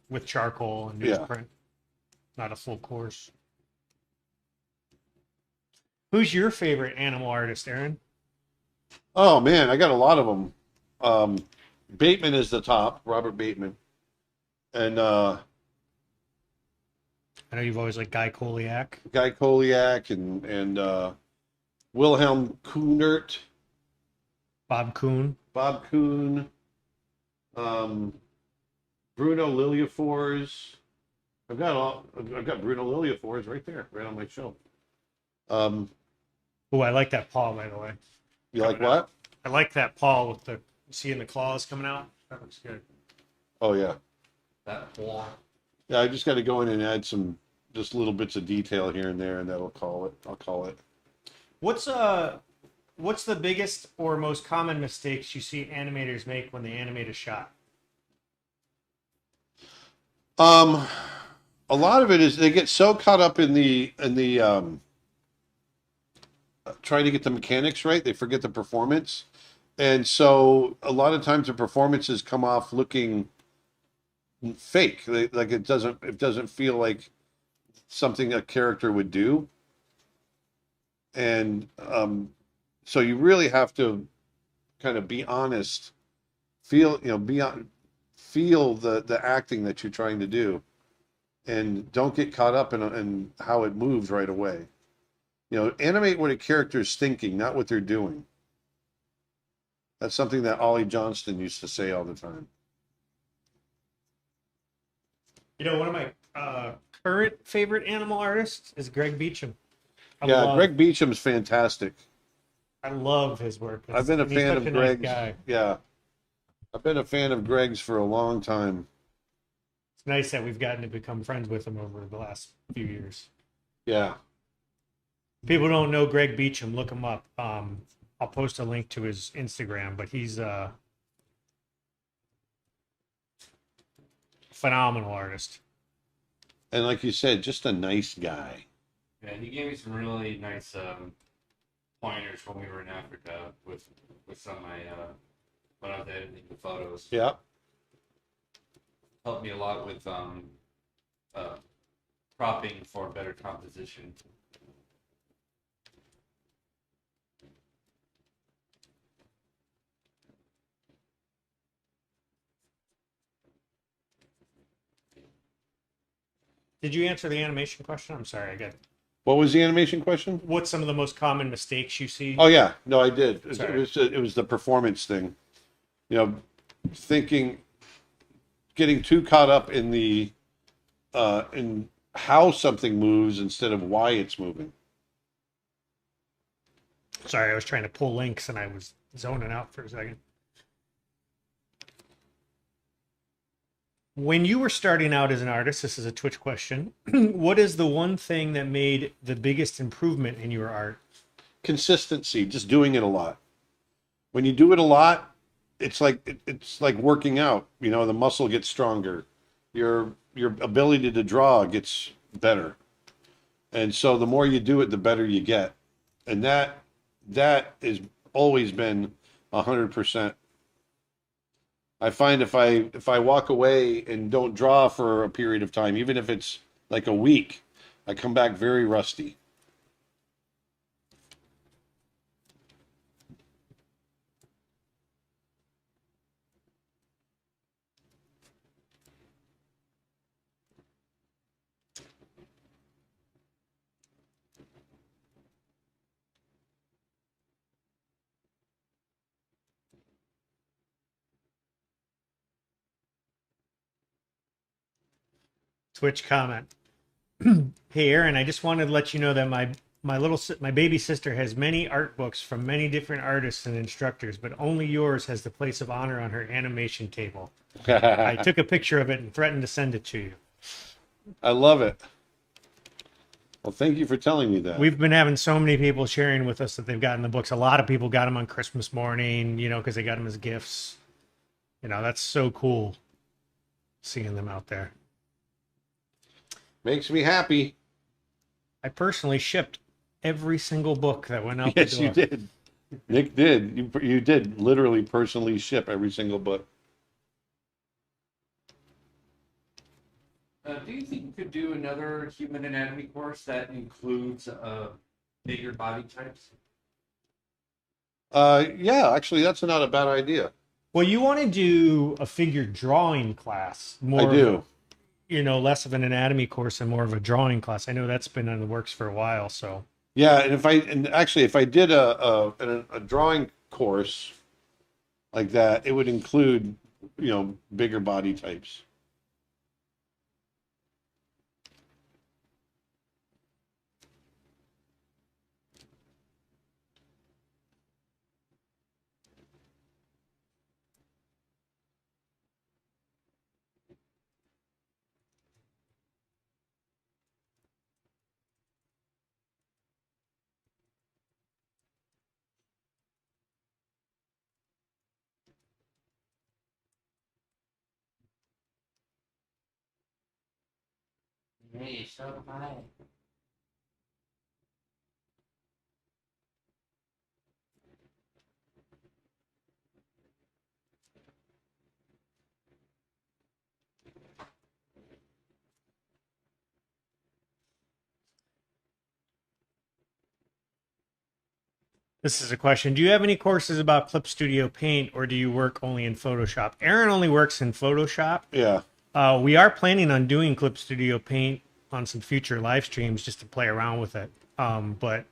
Speaker 6: with charcoal and
Speaker 1: Yeah.
Speaker 6: newsprint. Not a full course. Who's your favorite animal artist, Aaron?
Speaker 1: Oh man, I got a lot of them. Bateman is the top, Robert Bateman, and
Speaker 6: I know you've always liked Guy Koliak.
Speaker 1: Guy Koliak and Wilhelm Kunert,
Speaker 6: Bob Kuhn.
Speaker 1: Bob Kuhn, Bruno Liliafours. I've got Bruno Liliafours right there, right on my shelf.
Speaker 6: Oh, I like that paw, by the way.
Speaker 1: You like
Speaker 6: Coming
Speaker 1: what?
Speaker 6: I like that paw with the seeing the claws coming out. That looks good.
Speaker 1: Oh yeah,
Speaker 2: That wall.
Speaker 1: yeah. I just got to go in and add some just little bits of detail here and there, and that'll call it. I'll call it.
Speaker 6: What's the biggest or most common mistakes you see animators make when they animate a shot?
Speaker 1: A lot of it is they get so caught up in the trying to get the mechanics right, they forget the performance, and so a lot of times the performances come off looking fake. Like it doesn't feel like something a character would do, and so you really have to kind of be honest, feel the acting that you're trying to do, and don't get caught up in how it moves right away. Animate what a character is thinking, not what they're doing. That's something that Ollie Johnston used to say all the time.
Speaker 6: You know, one of my current favorite animal artists is Greg Beecham.
Speaker 1: Greg Beecham's fantastic.
Speaker 6: I love his work.
Speaker 1: I've been a
Speaker 6: and he's
Speaker 1: fan
Speaker 6: such
Speaker 1: of
Speaker 6: a nice
Speaker 1: Greg's.
Speaker 6: guy.
Speaker 1: Yeah. I've been a fan of Greg's for a long time.
Speaker 6: It's nice that we've gotten to become friends with him over the last few years.
Speaker 1: Yeah.
Speaker 6: People don't know Greg Beecham. Look him up. I'll post a link to his Instagram, but he's a phenomenal artist.
Speaker 1: And like you said, just a nice guy.
Speaker 2: Yeah, he gave me some really nice pointers when we were in Africa with some of my when I was editing the photos.
Speaker 1: Yeah.
Speaker 2: Helped me a lot with cropping for better composition.
Speaker 6: Did you answer the animation question? I'm sorry, I got.
Speaker 1: What was the animation question?
Speaker 6: What's some of the most common mistakes you see?
Speaker 1: Oh yeah, no, I did.
Speaker 6: Sorry.
Speaker 1: It was the performance thing. You know, getting too caught up in the in how something moves instead of why it's moving.
Speaker 6: Sorry, I was trying to pull links and I was zoning out for a second. When you were starting out as an artist, this is a Twitch question. What is the one thing that made the biggest improvement in your art?
Speaker 1: Consistency, just doing it a lot. When you do it a lot, it's like working out. You know, the muscle gets stronger. Your ability to draw gets better. And so the more you do it, the better you get. And that has always been 100%. I find if I walk away and don't draw for a period of time, even if it's like a week, I come back very rusty.
Speaker 6: Twitch comment. Hey Aaron, I just wanted to let you know that my baby sister has many art books from many different artists and instructors, but only yours has the place of honor on her animation table. I took a picture of it and threatened to send it to you.
Speaker 1: I love it. Well, thank you for telling me that.
Speaker 6: We've been having so many people sharing with us that they've gotten the books. A lot of people got them on Christmas morning, you know, because they got them as gifts. You know, that's so cool seeing them out there.
Speaker 1: Makes me happy.
Speaker 6: I personally shipped every single book that went out
Speaker 1: Yes,
Speaker 6: the door.
Speaker 1: you did. Nick did. You did literally personally ship every single book.
Speaker 2: Do you think you could do another human anatomy course that includes bigger body types?
Speaker 1: Yeah, actually, that's not a bad idea.
Speaker 6: Well, you want to do a figure drawing class more.
Speaker 1: I do.
Speaker 6: You know, less of an anatomy course and more of a drawing class. I know that's been in the works for a while. So
Speaker 1: Yeah, and if I did a drawing course like that, it would include, you know, bigger body types.
Speaker 7: Hey, so high.
Speaker 6: this is a question. Do you have any courses about Clip Studio Paint or do you work only in Photoshop? Aaron only works in Photoshop.
Speaker 1: Yeah.
Speaker 6: We are planning on doing Clip Studio Paint on some future live streams just to play around with it. But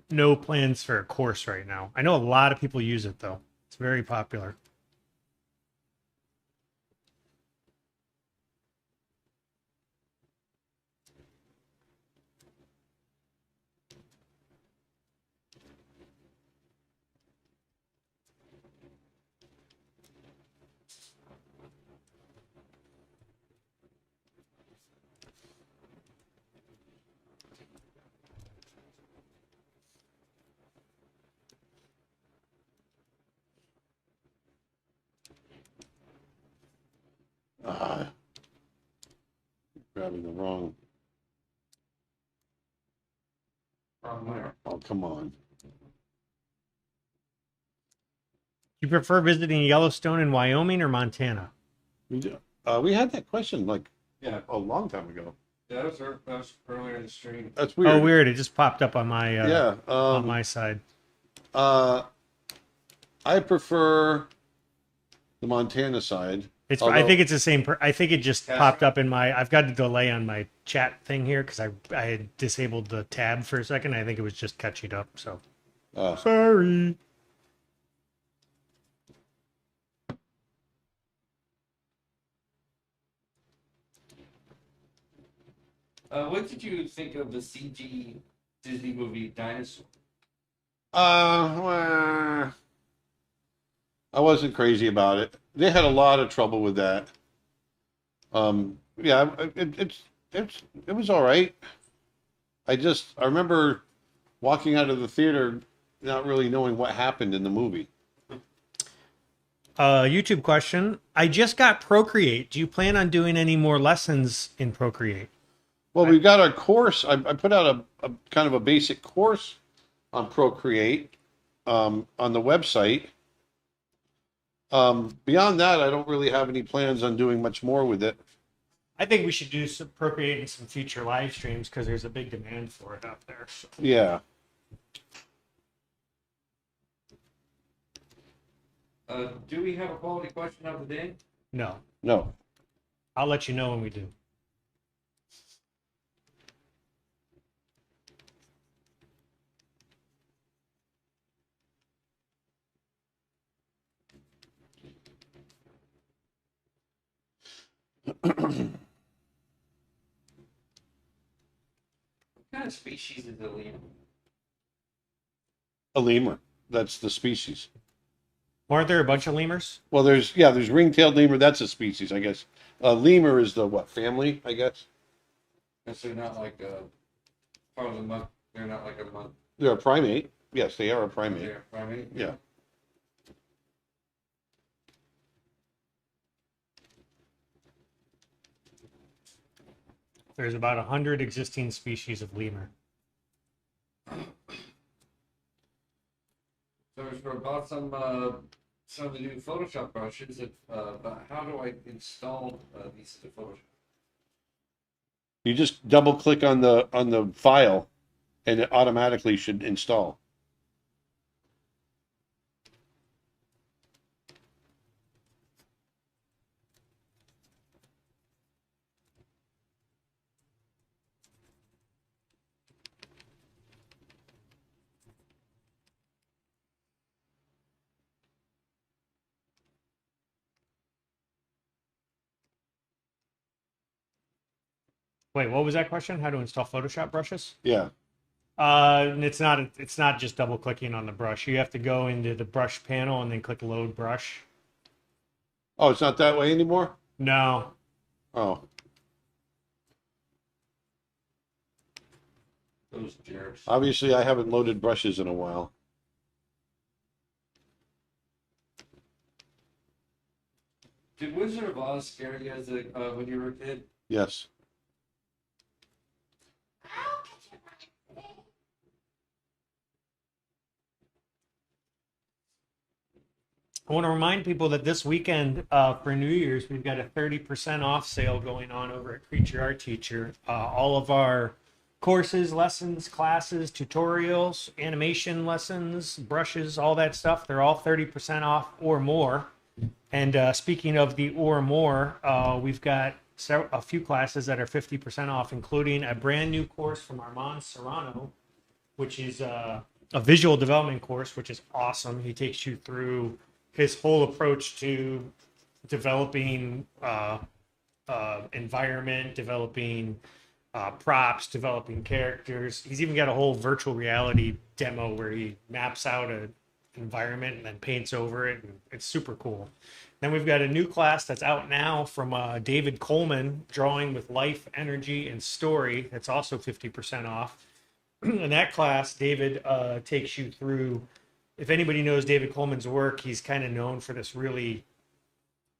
Speaker 6: no plans for a course right now. I know a lot of people use it though. It's very popular.
Speaker 1: Ah, grabbing the wrong. Oh, come on.
Speaker 6: You prefer visiting Yellowstone in Wyoming or Montana?
Speaker 1: We had that question like
Speaker 2: Yeah,
Speaker 1: a long time ago.
Speaker 2: yeah, that was earlier in the stream.
Speaker 1: That's weird.
Speaker 6: Oh, weird. It just popped up on my
Speaker 1: Yeah.
Speaker 6: on my side.
Speaker 1: I prefer the Montana side.
Speaker 6: It's. I
Speaker 1: Although-
Speaker 6: think it's the same. I think it just
Speaker 2: That's
Speaker 6: popped
Speaker 2: right.
Speaker 6: up in my. I've got a delay on my chat thing here because I had disabled the tab for a second. I think it was just catching up. So sorry.
Speaker 2: What did you think of the CG Disney movie Dinosaur?
Speaker 1: well, I wasn't crazy about it. They had a lot of trouble with that. Yeah, it was all right. I remember walking out of the theater not really knowing what happened in the movie.
Speaker 6: YouTube question. I just got Procreate. Do you plan on doing any more lessons in Procreate?
Speaker 1: Well, we've got our course. I put out a kind of a basic course on Procreate on the website. Beyond that, I don't really have any plans on doing much more with it.
Speaker 6: I think we should do some Procreate in some future live streams because there's a big demand for it out there. So.
Speaker 1: Yeah.
Speaker 2: Do we have a quality question of the day?
Speaker 6: No,
Speaker 1: No.
Speaker 6: I'll let you know when we do.
Speaker 2: What kind of species is the lemur?
Speaker 1: A lemur. That's the species.
Speaker 6: Aren't there a bunch of lemurs?
Speaker 1: Well, there's ring-tailed lemur. That's a species, I guess. Lemur is the what family, I guess.
Speaker 2: Guess they're not like a part of the month. They're not like a month.
Speaker 1: They're a primate. Yes, they are a primate.
Speaker 2: They're primate.
Speaker 1: Yeah.
Speaker 6: There's about 100 existing species of lemur.
Speaker 2: So I bought some of the new Photoshop brushes. But how do I install these into Photoshop?
Speaker 1: You just double click on the file, and it automatically should install.
Speaker 6: Wait, what was that question? How to install Photoshop brushes?
Speaker 1: Yeah.
Speaker 6: It's not just double clicking on the brush. You have to go into the brush panel and then click load brush.
Speaker 1: Oh, it's not that way anymore?
Speaker 6: No.
Speaker 1: Oh.
Speaker 2: Those jerks.
Speaker 1: Obviously, I haven't loaded brushes in a while.
Speaker 2: Did Wizard of Oz scare you as when you were a kid?
Speaker 1: Yes.
Speaker 6: I want to remind people that this weekend for New Year's, we've got a 30% off sale going on over at Creature Art Teacher. All of our courses, lessons, classes, tutorials, animation lessons, brushes, all that stuff, they're all 30% off or more. And speaking of the or more, we've got a few classes that are 50% off, including a brand new course from Armand Serrano, which is a visual development course, which is awesome. He takes you through his whole approach to developing environment, developing props, developing characters. He's even got a whole virtual reality demo where he maps out an environment and then paints over it, and it's super cool. Then we've got a new class that's out now from David Coleman, Drawing with Life, Energy, and Story. That's also 50% off. In that class, David takes you through, if anybody knows David Coleman's work, he's kind of known for this really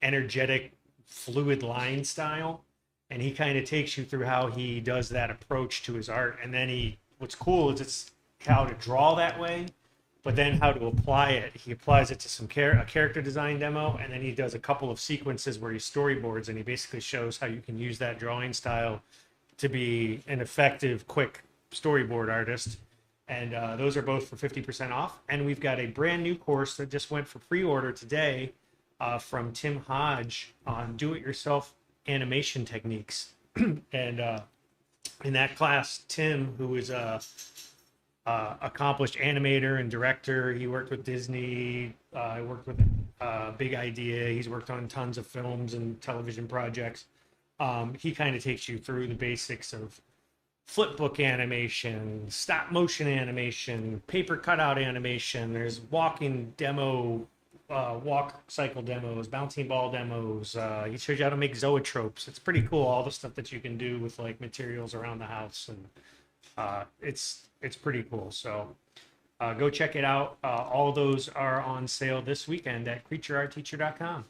Speaker 6: energetic, fluid line style. And he kind of takes you through how he does that approach to his art. And then what's cool is it's how to draw that way, but then how to apply it. He applies it to a character design demo, and then he does a couple of sequences where he storyboards, and he basically shows how you can use that drawing style to be an effective, quick storyboard artist. And those are both for 50% off. And we've got a brand new course that just went for pre-order today from Tim Hodge on do-it-yourself animation techniques. And in that class, Tim, who is a accomplished animator and director, he worked with Disney, worked with Big Idea, he's worked on tons of films and television projects. He kind of takes you through the basics of flipbook animation, stop motion animation, paper cutout animation. There's walking demo, walk cycle demos, bouncing ball demos. He shows you how to make zoetropes. It's pretty cool, all the stuff that you can do with like materials around the house, and it's pretty cool. So go check it out. All of those are on sale this weekend at creatureartteacher.com.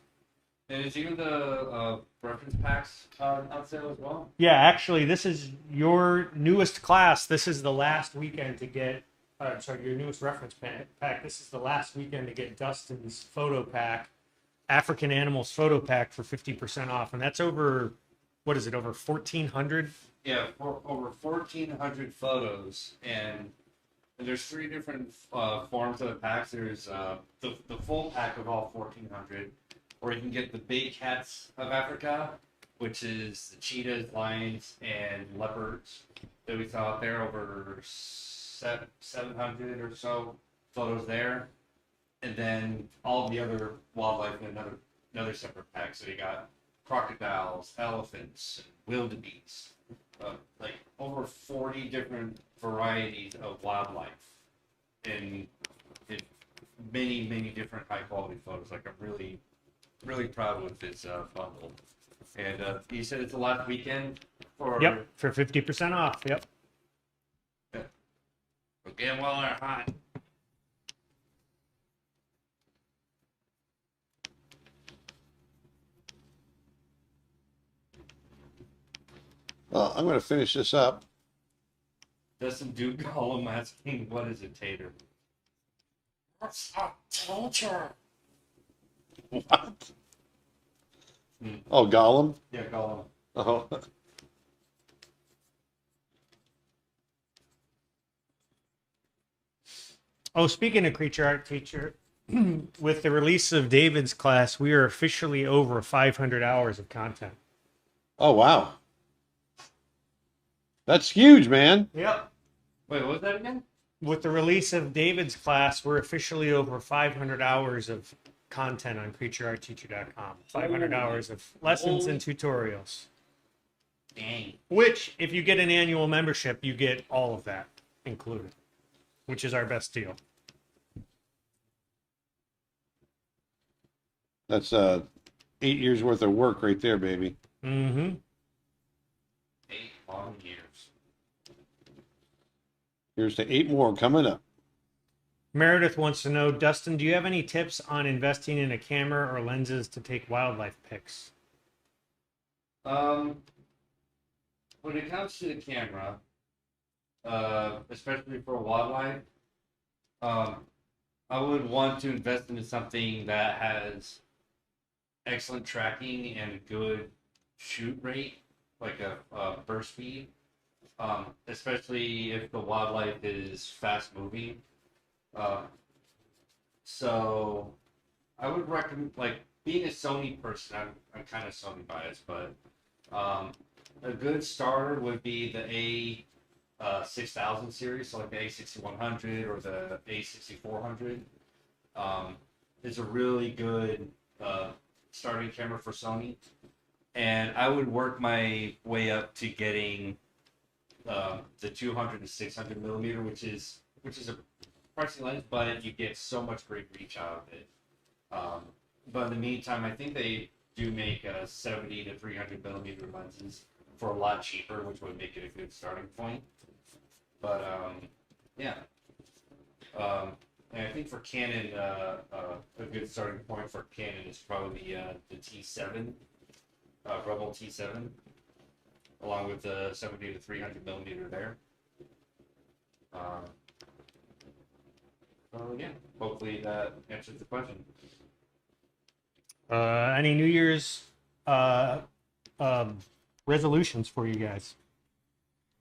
Speaker 2: And is even the reference packs on sale as well?
Speaker 6: Yeah, actually, this is your newest class. This is the last weekend to get, your newest reference pack. This is the last weekend to get Dustin's photo pack, African Animals photo pack for 50% off. And that's over, what is it, over 1,400?
Speaker 2: Yeah, over 1,400 photos. And there's 3 different forms of the packs. There's the full pack of all 1,400. Or you can get the big cats of Africa, which is the cheetahs, lions, and leopards that we saw out there, over 700 or so photos there. And then all the other wildlife in another separate pack. So you got crocodiles, elephants, and wildebeest. Like over 40 different varieties of wildlife in many, many different high quality photos. Like I'm really proud with this bundle. And you said it's the last weekend for...
Speaker 6: Yep, for 50% off. Yep.
Speaker 2: Again, while they're hot.
Speaker 1: Well, I'm going to finish this up.
Speaker 2: Dustin Duke Gollum asking, what is a tater?
Speaker 7: That's a teacher.
Speaker 1: What? Oh, Gollum?
Speaker 2: Yeah, Gollum.
Speaker 1: Oh.
Speaker 6: Oh, speaking of Creature Art Teacher, with the release of David's class, we are officially over 500 hours of content.
Speaker 1: Oh, wow. That's huge, man.
Speaker 6: Yep.
Speaker 2: Wait, what was that again?
Speaker 6: With the release of David's class, we're officially over 500 hours of content on creatureartteacher.com. 500 hours of lessons and tutorials.
Speaker 2: Dang.
Speaker 6: Which, if you get an annual membership, you get all of that included, which is our best deal.
Speaker 1: That's 8 years worth of work right there, baby.
Speaker 6: Mm-hmm.
Speaker 2: 8 long years.
Speaker 1: Here's to 8 more coming up.
Speaker 6: Meredith wants to know, Dustin, do you have any tips on investing in a camera or lenses to take wildlife pics?
Speaker 2: When it comes to the camera, especially for wildlife, I would want to invest into something that has excellent tracking and a good shoot rate, like a burst speed, especially if the wildlife is fast moving. So I would recommend, like, being a Sony person, I'm kind of Sony biased, but a good starter would be the 6000 series, so like the A6100 or the A6400. It's a really good starting camera for Sony, and I would work my way up to getting the 200 and 600 millimeter, which is a pricey lens, but you get so much great reach out of it. But in the meantime, I think they do make 70 to 300 millimeter lenses for a lot cheaper, which would make it a good starting point. But yeah, and I think for Canon, a good starting point for Canon is probably the T7, Rebel T7, along with the 70 to 300 millimeter there. So yeah, hopefully that answers the question.
Speaker 6: Any New Year's resolutions for you guys?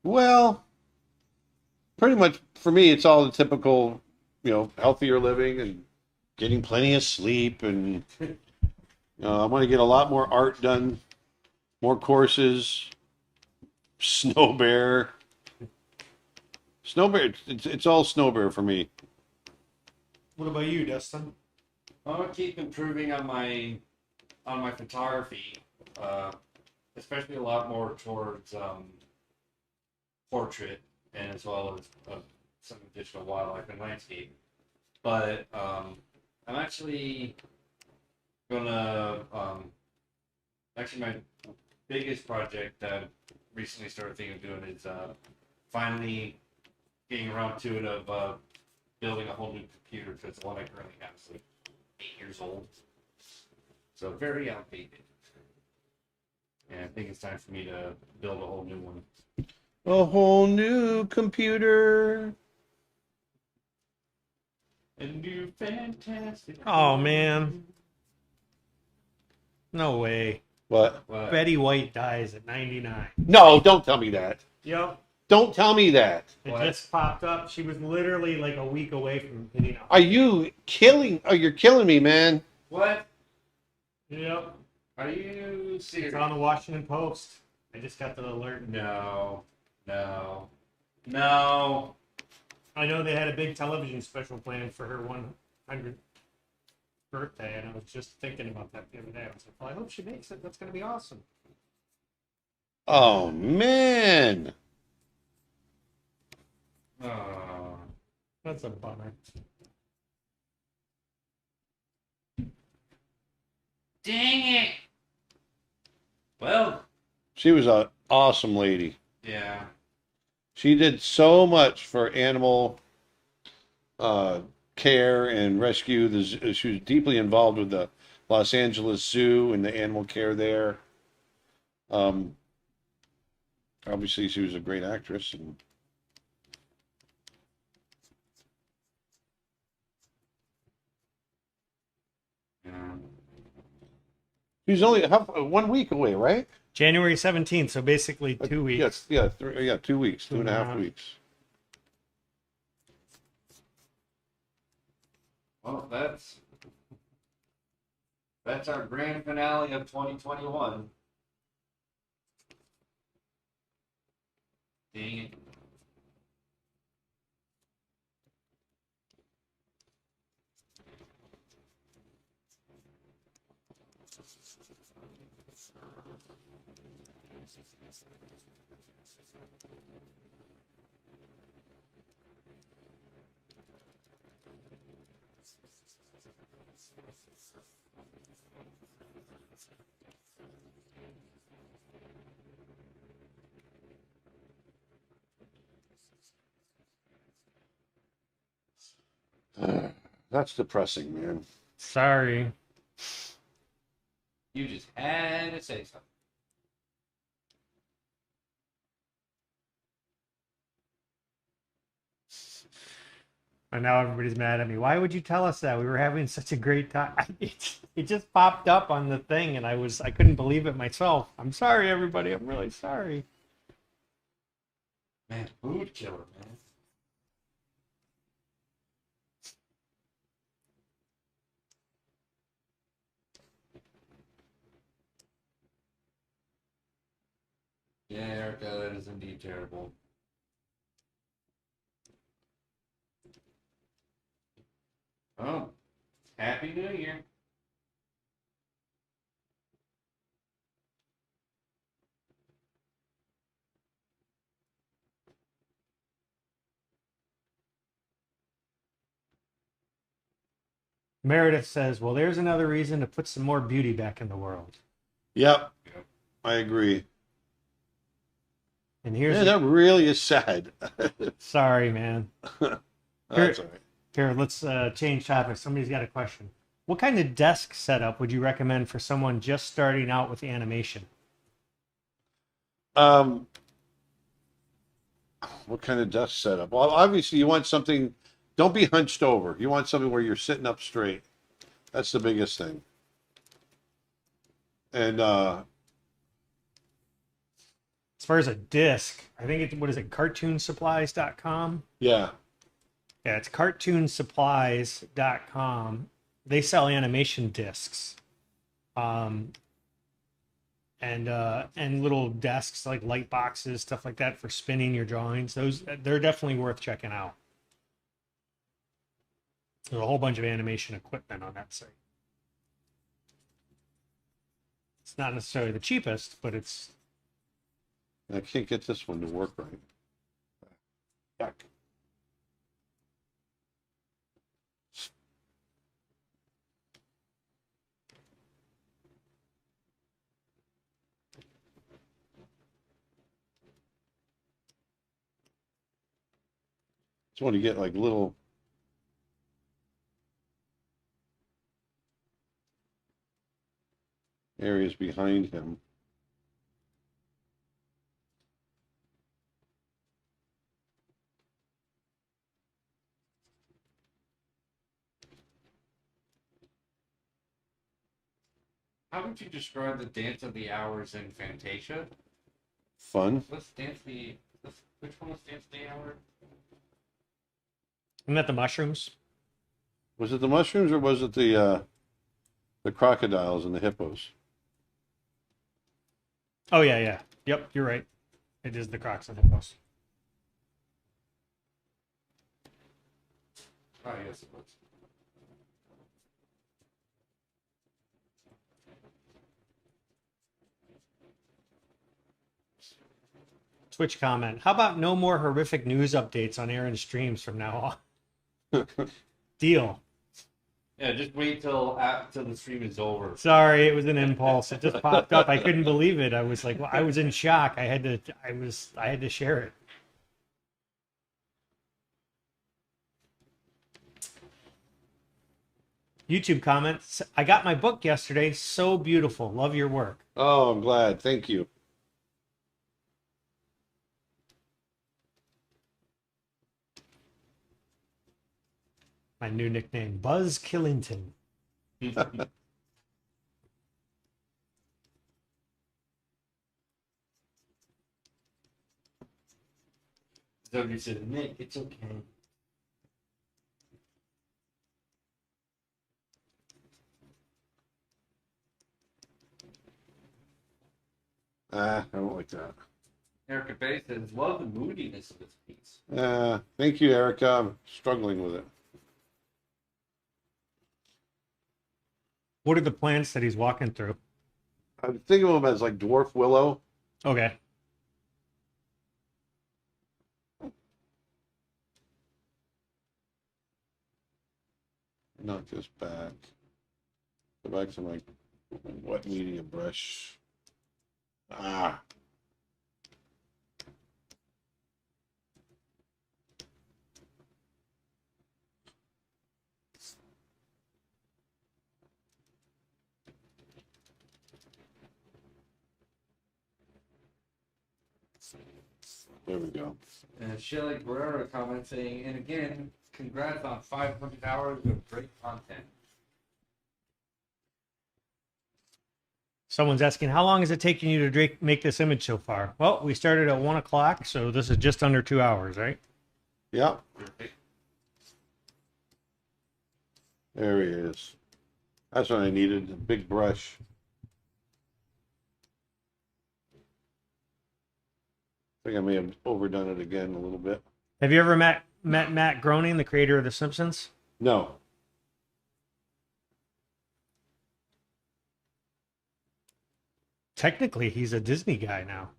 Speaker 1: Well, pretty much for me, it's all the typical, healthier living and getting plenty of sleep. And I want to get a lot more art done, more courses, snow bear. Snow bear, it's all snow bear for me.
Speaker 6: What about you, Dustin?
Speaker 2: I'm gonna keep improving on my photography, especially a lot more towards portrait and as well as some additional wildlife and landscape. But I'm actually gonna actually my biggest project that I recently started thinking of doing is finally getting around to it of building a whole new computer, because the one I currently have is like 8 years old, so very outdated. And I think it's time for me to build a whole new one.
Speaker 1: A whole new computer.
Speaker 2: A new fantastic.
Speaker 6: Oh, man. No way.
Speaker 1: What?
Speaker 2: What?
Speaker 6: Betty White dies at 99.
Speaker 1: No, don't tell me that.
Speaker 6: Yep.
Speaker 1: Don't tell me that.
Speaker 6: It
Speaker 2: What?
Speaker 6: just popped up. She was literally like a week away from hitting up.
Speaker 1: Are you killing? Oh, you're killing me, man.
Speaker 2: What?
Speaker 6: Yep.
Speaker 2: Are you serious?
Speaker 6: It's on the Washington Post. I just got the alert.
Speaker 2: No. No.
Speaker 6: I know they had a big television special planned for her 100th birthday, and I was just thinking about that the other day. I was like, well, I hope she makes it. That's going to be awesome.
Speaker 1: Oh man.
Speaker 2: Oh.
Speaker 6: That's a bummer.
Speaker 2: Dang it. Well,
Speaker 1: She was an awesome lady.
Speaker 2: yeah.
Speaker 1: She did so much for animal care and rescue. She was deeply involved with the Los Angeles Zoo and the animal care there. Obviously, she was a great actress. And
Speaker 2: Yeah.
Speaker 1: she was only 1 week away, right?
Speaker 6: January 17th, so basically 2 weeks.
Speaker 1: Yes, yeah, 2 weeks, 2.5
Speaker 6: 2.5.
Speaker 1: weeks.
Speaker 2: Well, that's our grand finale of 2021. Dang it.
Speaker 1: That's depressing, man.
Speaker 6: Sorry.
Speaker 2: You just had to say something.
Speaker 6: And now everybody's mad at me. Why would you tell us that? We were having such a great time. It just popped up on the thing, and I couldn't believe it myself. I'm sorry, everybody. I'm really sorry.
Speaker 2: Man, food killer, man. Yeah, Erica, that is indeed terrible. Happy New Year.
Speaker 6: Meredith says, "Well, there's another reason to put some more beauty back in the world."
Speaker 1: Yep. I agree.
Speaker 6: And here's
Speaker 1: Yeah, that really is sad.
Speaker 6: sorry, man.
Speaker 1: That's all right.
Speaker 6: Here, let's change topics. Somebody's got a question. What kind of desk setup would you recommend for someone just starting out with animation?
Speaker 1: What kind of desk setup? Well, obviously you want something, don't be hunched over. You want something where you're sitting up straight. That's the biggest thing. And
Speaker 6: As far as a disc, I think what is it, cartoonsupplies.com?
Speaker 1: yeah,
Speaker 6: Yeah, it's cartoonsupplies.com. They sell animation discs. And little desks like light boxes, stuff like that for spinning your drawings. They're definitely worth checking out. There's a whole bunch of animation equipment on that site. It's not necessarily the cheapest, but it's
Speaker 1: I can't get this one to work right. Yuck. Just want to get like little areas behind him.
Speaker 2: How would you describe the Dance of the Hours in Fantasia?
Speaker 1: Fun.
Speaker 2: Which one was Dance of the Hour?
Speaker 6: isn't that the mushrooms?
Speaker 1: Was it the mushrooms or was it the crocodiles and the hippos?
Speaker 6: Oh yeah. Yep, you're right. It is the Crocs and Hippos.
Speaker 2: Oh, yes, it was.
Speaker 6: Twitch comment. How about no more horrific news updates on Aaron's streams from now on? Deal.
Speaker 2: Yeah, just wait till the stream is over.
Speaker 6: Sorry, it was an impulse. It just popped up. I couldn't believe it. I was like, I was in shock. I had to share it. YouTube comments. I got my book yesterday. So beautiful. Love your work.
Speaker 1: Oh, I'm glad. Thank you.
Speaker 6: My new nickname, Buzz Killington.
Speaker 2: Somebody said, Nick, it's okay.
Speaker 1: I don't like that.
Speaker 2: Erica Bay says, love the moodiness of this piece.
Speaker 1: Thank you, Erica. I'm struggling with it.
Speaker 6: What are the plants that he's walking through?
Speaker 1: I'm thinking of them as like dwarf willow.
Speaker 6: Okay.
Speaker 1: Knock this back. Go back to my wet media brush. Ah. There we go.
Speaker 2: And Shelly Guerrero comments saying, and again, congrats on 500 hours of great content.
Speaker 6: Someone's asking, how long is it taking you to make this image so far? Well, we started at 1 o'clock, so this is just under 2 hours, right?
Speaker 1: Yeah. There he is. That's what I needed, a big brush. I think I may have overdone it again a little bit.
Speaker 6: Have you ever met Matt Groening, the creator of The Simpsons?
Speaker 1: No.
Speaker 6: technically he's a Disney guy now.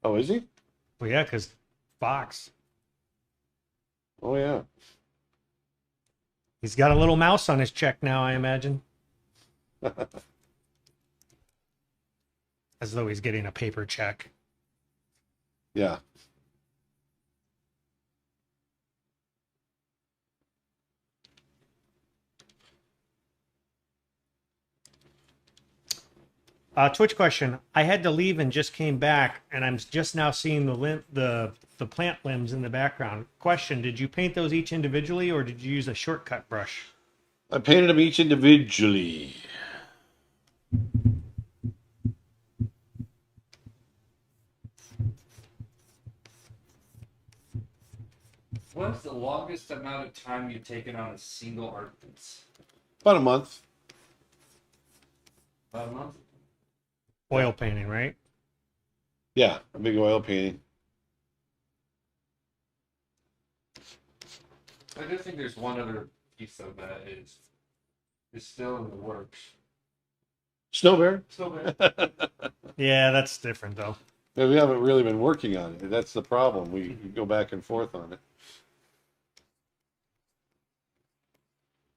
Speaker 1: Oh, is he?
Speaker 6: Well, yeah, because Fox.
Speaker 1: Oh, yeah.
Speaker 6: He's got a little mouse on his check now, I imagine. As though he's getting a paper check.
Speaker 1: Yeah.
Speaker 6: Twitch question. I had to leave and just came back, and I'm just now seeing the plant limbs in the background. Question: did you paint those each individually, or did you use a shortcut brush?
Speaker 1: I painted them each individually.
Speaker 2: What's the longest amount of time you've taken on a single art piece?
Speaker 1: About a month.
Speaker 2: About a month?
Speaker 6: Oil painting, right?
Speaker 1: Yeah, a big oil painting.
Speaker 2: I do think there's one other piece of that is still in the works.
Speaker 1: Snow Bear?
Speaker 2: Still there.
Speaker 6: Yeah, that's different though.
Speaker 1: Yeah, we haven't really been working on it. That's the problem. We go back and forth on it.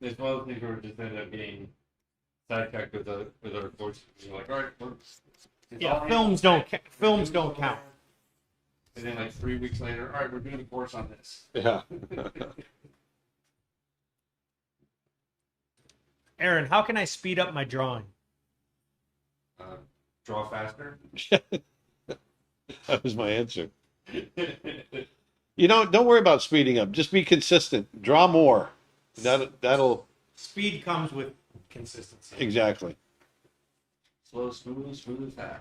Speaker 2: There's one of the things where we just ended up getting sidetracked with our course. You're like, all right, it's
Speaker 6: Yeah,
Speaker 2: all
Speaker 6: films
Speaker 2: hands
Speaker 6: don't films don't count.
Speaker 2: And then like 3 weeks later, all right, we're doing a course on this.
Speaker 1: Yeah.
Speaker 6: Aaron, how can I speed up my drawing?
Speaker 2: Draw faster.
Speaker 1: That was my answer. You know, don't worry about speeding up. Just be consistent. Draw more. That'll
Speaker 6: Speed comes with consistency.
Speaker 1: exactly.
Speaker 2: Slow, smooth, fast.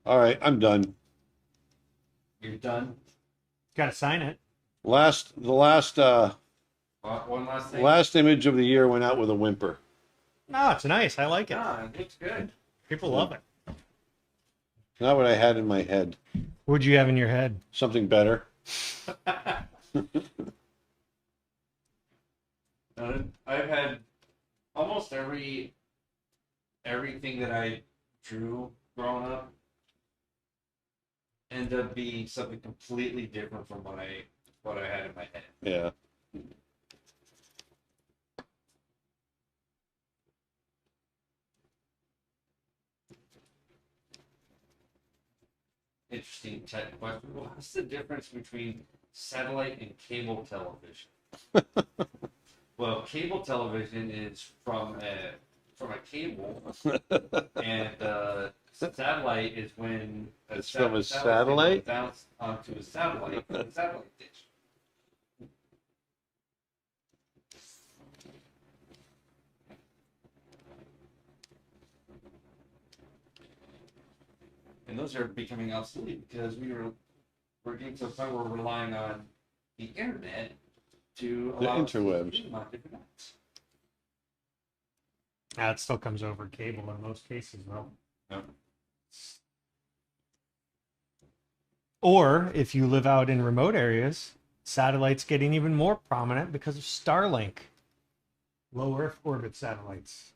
Speaker 1: All right, I'm done.
Speaker 2: You're done.
Speaker 6: Got to sign it.
Speaker 1: The last
Speaker 2: One last thing.
Speaker 1: last image of the year went out with a whimper.
Speaker 6: No, it's nice. I like it.
Speaker 2: Yeah, it looks good.
Speaker 6: People love it.
Speaker 1: Not what I had in my head.
Speaker 6: What'd you have in your head?
Speaker 1: Something better.
Speaker 2: I've had almost everything that I drew growing up end up being something completely different from what I had in my head.
Speaker 1: Yeah.
Speaker 2: Interesting tech question. What's the difference between satellite and cable television? Well, cable television is from a cable, and satellite is when
Speaker 1: It's from a
Speaker 2: satellite
Speaker 1: satellite?
Speaker 2: bounce onto a satellite from a satellite dish. And those are becoming obsolete because we're getting to a point where we're relying on the internet to
Speaker 1: The
Speaker 2: allow us to
Speaker 1: interwebs.
Speaker 2: stream on different apps.
Speaker 6: It still comes over cable in most cases, though.
Speaker 2: Yep.
Speaker 6: Or if you live out in remote areas, satellites getting even more prominent because of Starlink, low Earth orbit satellites.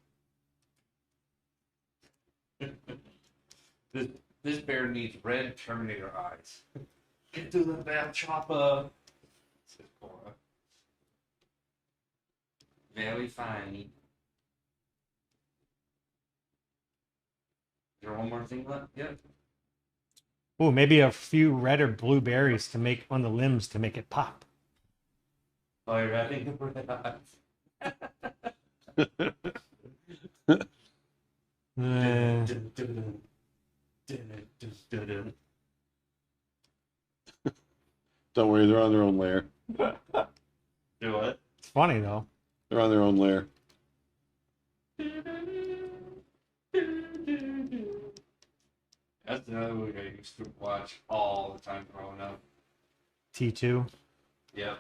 Speaker 2: This bear needs red Terminator eyes. Get to the bell chopper. Says Cora. Very fine. Is there one more thing left? Yep.
Speaker 6: Ooh, maybe a few red or blue berries to make on the limbs to make it pop.
Speaker 2: Oh, you're ready? Red eyes.
Speaker 1: Don't worry, they're on their own layer.
Speaker 2: Do what?
Speaker 6: It's funny though.
Speaker 1: They're on their own layer.
Speaker 2: That's another movie I used to watch all the time growing up.
Speaker 6: T2.
Speaker 2: Yep.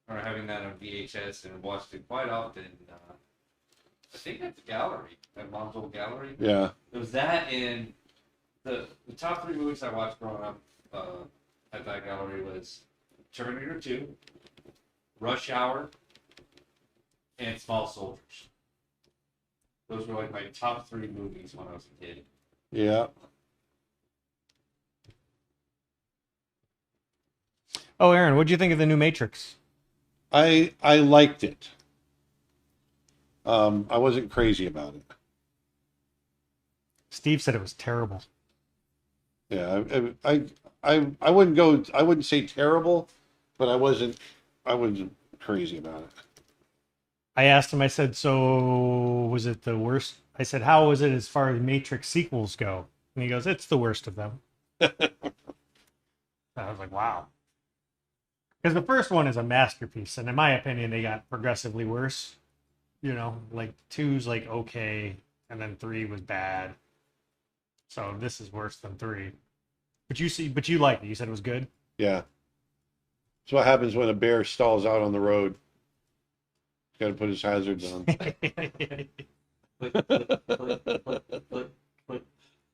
Speaker 2: Or having that on VHS and watched it quite often. I think at the gallery, at Mom's old gallery.
Speaker 1: Yeah.
Speaker 2: It was that in the top 3 movies I watched growing up at that gallery was Terminator 2, Rush Hour, and Small Soldiers. Those were like my top 3 movies when I was a kid.
Speaker 1: Yeah.
Speaker 6: Oh, Aaron, what'd you think of the new Matrix?
Speaker 1: I liked it. I wasn't crazy about it.
Speaker 6: Steve said it was terrible.
Speaker 1: Yeah, I wouldn't go. I wouldn't say terrible, but I wasn't crazy about it.
Speaker 6: I asked him, I said, so was it the worst? I said, how was it as far as Matrix sequels go? And he goes, it's the worst of them. I was like, wow. Because the first one is a masterpiece. And in my opinion, they got progressively worse. You know, like 2's like okay. And then 3 was bad. So this is worse than 3. But you liked it. You said it was good.
Speaker 1: Yeah. That's what happens when a bear stalls out on the road. He's got to put his hazards on.
Speaker 2: Click, click, click, click,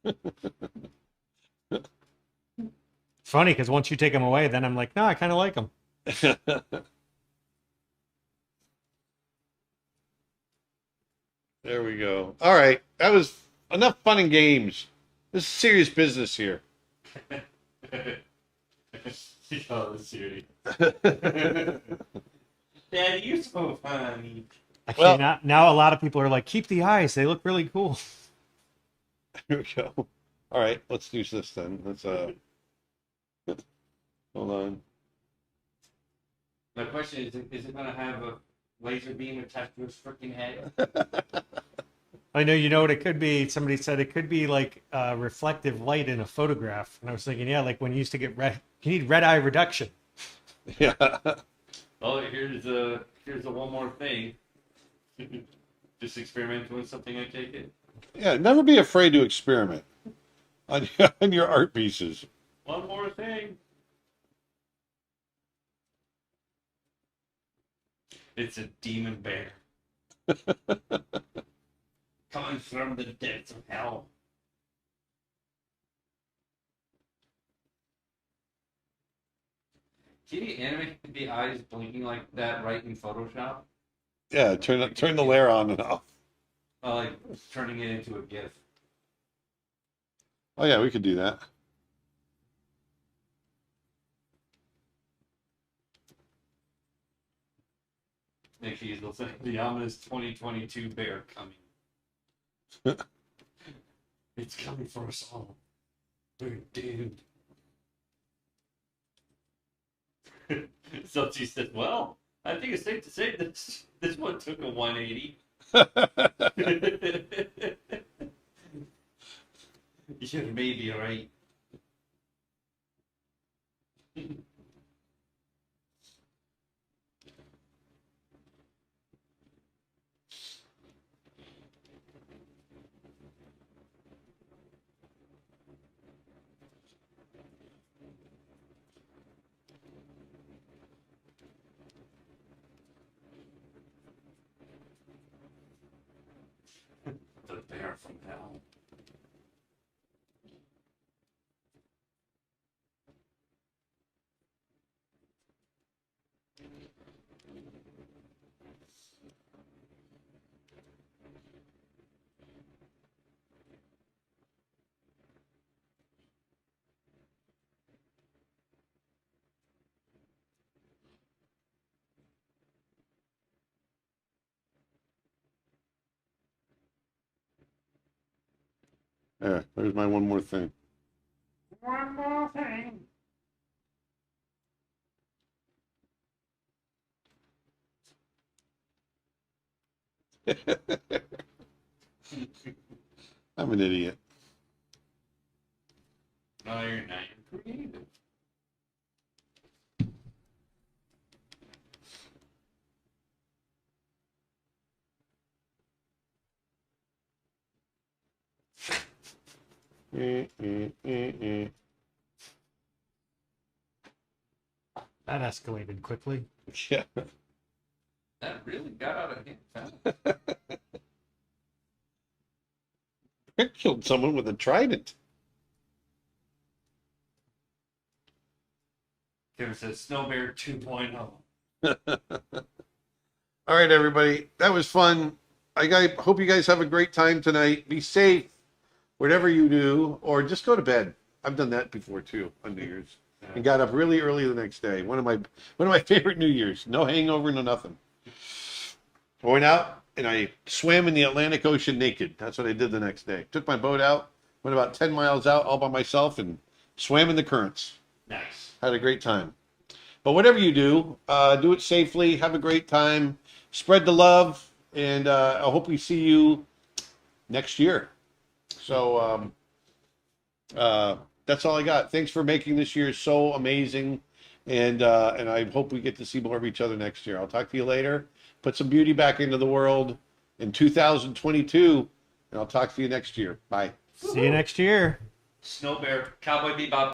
Speaker 2: click.
Speaker 6: It's funny because once you take them away, then I'm like, no, I kind of like them.
Speaker 1: There we go. All right. That was enough fun and games. This is serious business here.
Speaker 2: Oh, Siri. Daddy, you're so funny.
Speaker 6: Actually,
Speaker 1: Well-
Speaker 6: now a lot of people are like, keep the eyes. They look really cool.
Speaker 1: Here we go. All right. Let's do this then. Let's hold on.
Speaker 2: My question is it going to have a laser beam attached to his freaking head?
Speaker 6: I know, you know what it could be. Somebody said it could be like reflective light in a photograph. And I was thinking, yeah, like when you used to get you need red eye reduction.
Speaker 1: Yeah.
Speaker 2: Oh, here's a one more thing. Just experiment with something, I take it.
Speaker 1: Yeah. Never be afraid to experiment on your art pieces.
Speaker 2: One more thing. It's a demon bear. Coming from the depths of hell. Can you animate the eyes blinking like that right in Photoshop?
Speaker 1: Yeah. Turn the layer on and off.
Speaker 2: Like turning it into a GIF.
Speaker 1: Oh yeah, we could do that.
Speaker 2: Make sure you'll say the ominous 2022 bear coming. It's coming for us all. We're doomed. So she said, well, I think it's safe to say this one took a 180. You're maybe right. The bear from hell.
Speaker 1: There. There's my one more thing.
Speaker 7: One more thing.
Speaker 1: I'm an idiot.
Speaker 2: No, you're not. You're creative.
Speaker 1: Mm.
Speaker 6: That escalated quickly.
Speaker 1: Yeah.
Speaker 2: That really got out of hand. Huh?
Speaker 1: Rick killed someone with a trident.
Speaker 2: Kevin says Snow Bear 2.0.
Speaker 1: All right, everybody. That was fun. Hope you guys have a great time tonight. Be safe, whatever you do, or just go to bed. I've done that before too on New Year's, and got up really early the next day. One of my favorite New Year's. No hangover, no nothing. I went out and I swam in the Atlantic Ocean naked. That's what I did the next day. Took my boat out, went about 10 miles out all by myself, and swam in the currents.
Speaker 2: Nice.
Speaker 1: Had a great time. But whatever you do it safely. Have a great time. Spread the love, and I hope we see you next year. So that's all I got. Thanks for making this year so amazing, and I hope we get to see more of each other next year. I'll talk to you later. Put some beauty back into the world in 2022, and I'll talk to you next year. Bye.
Speaker 6: See you next year.
Speaker 2: Snow Bear, Cowboy Bebop.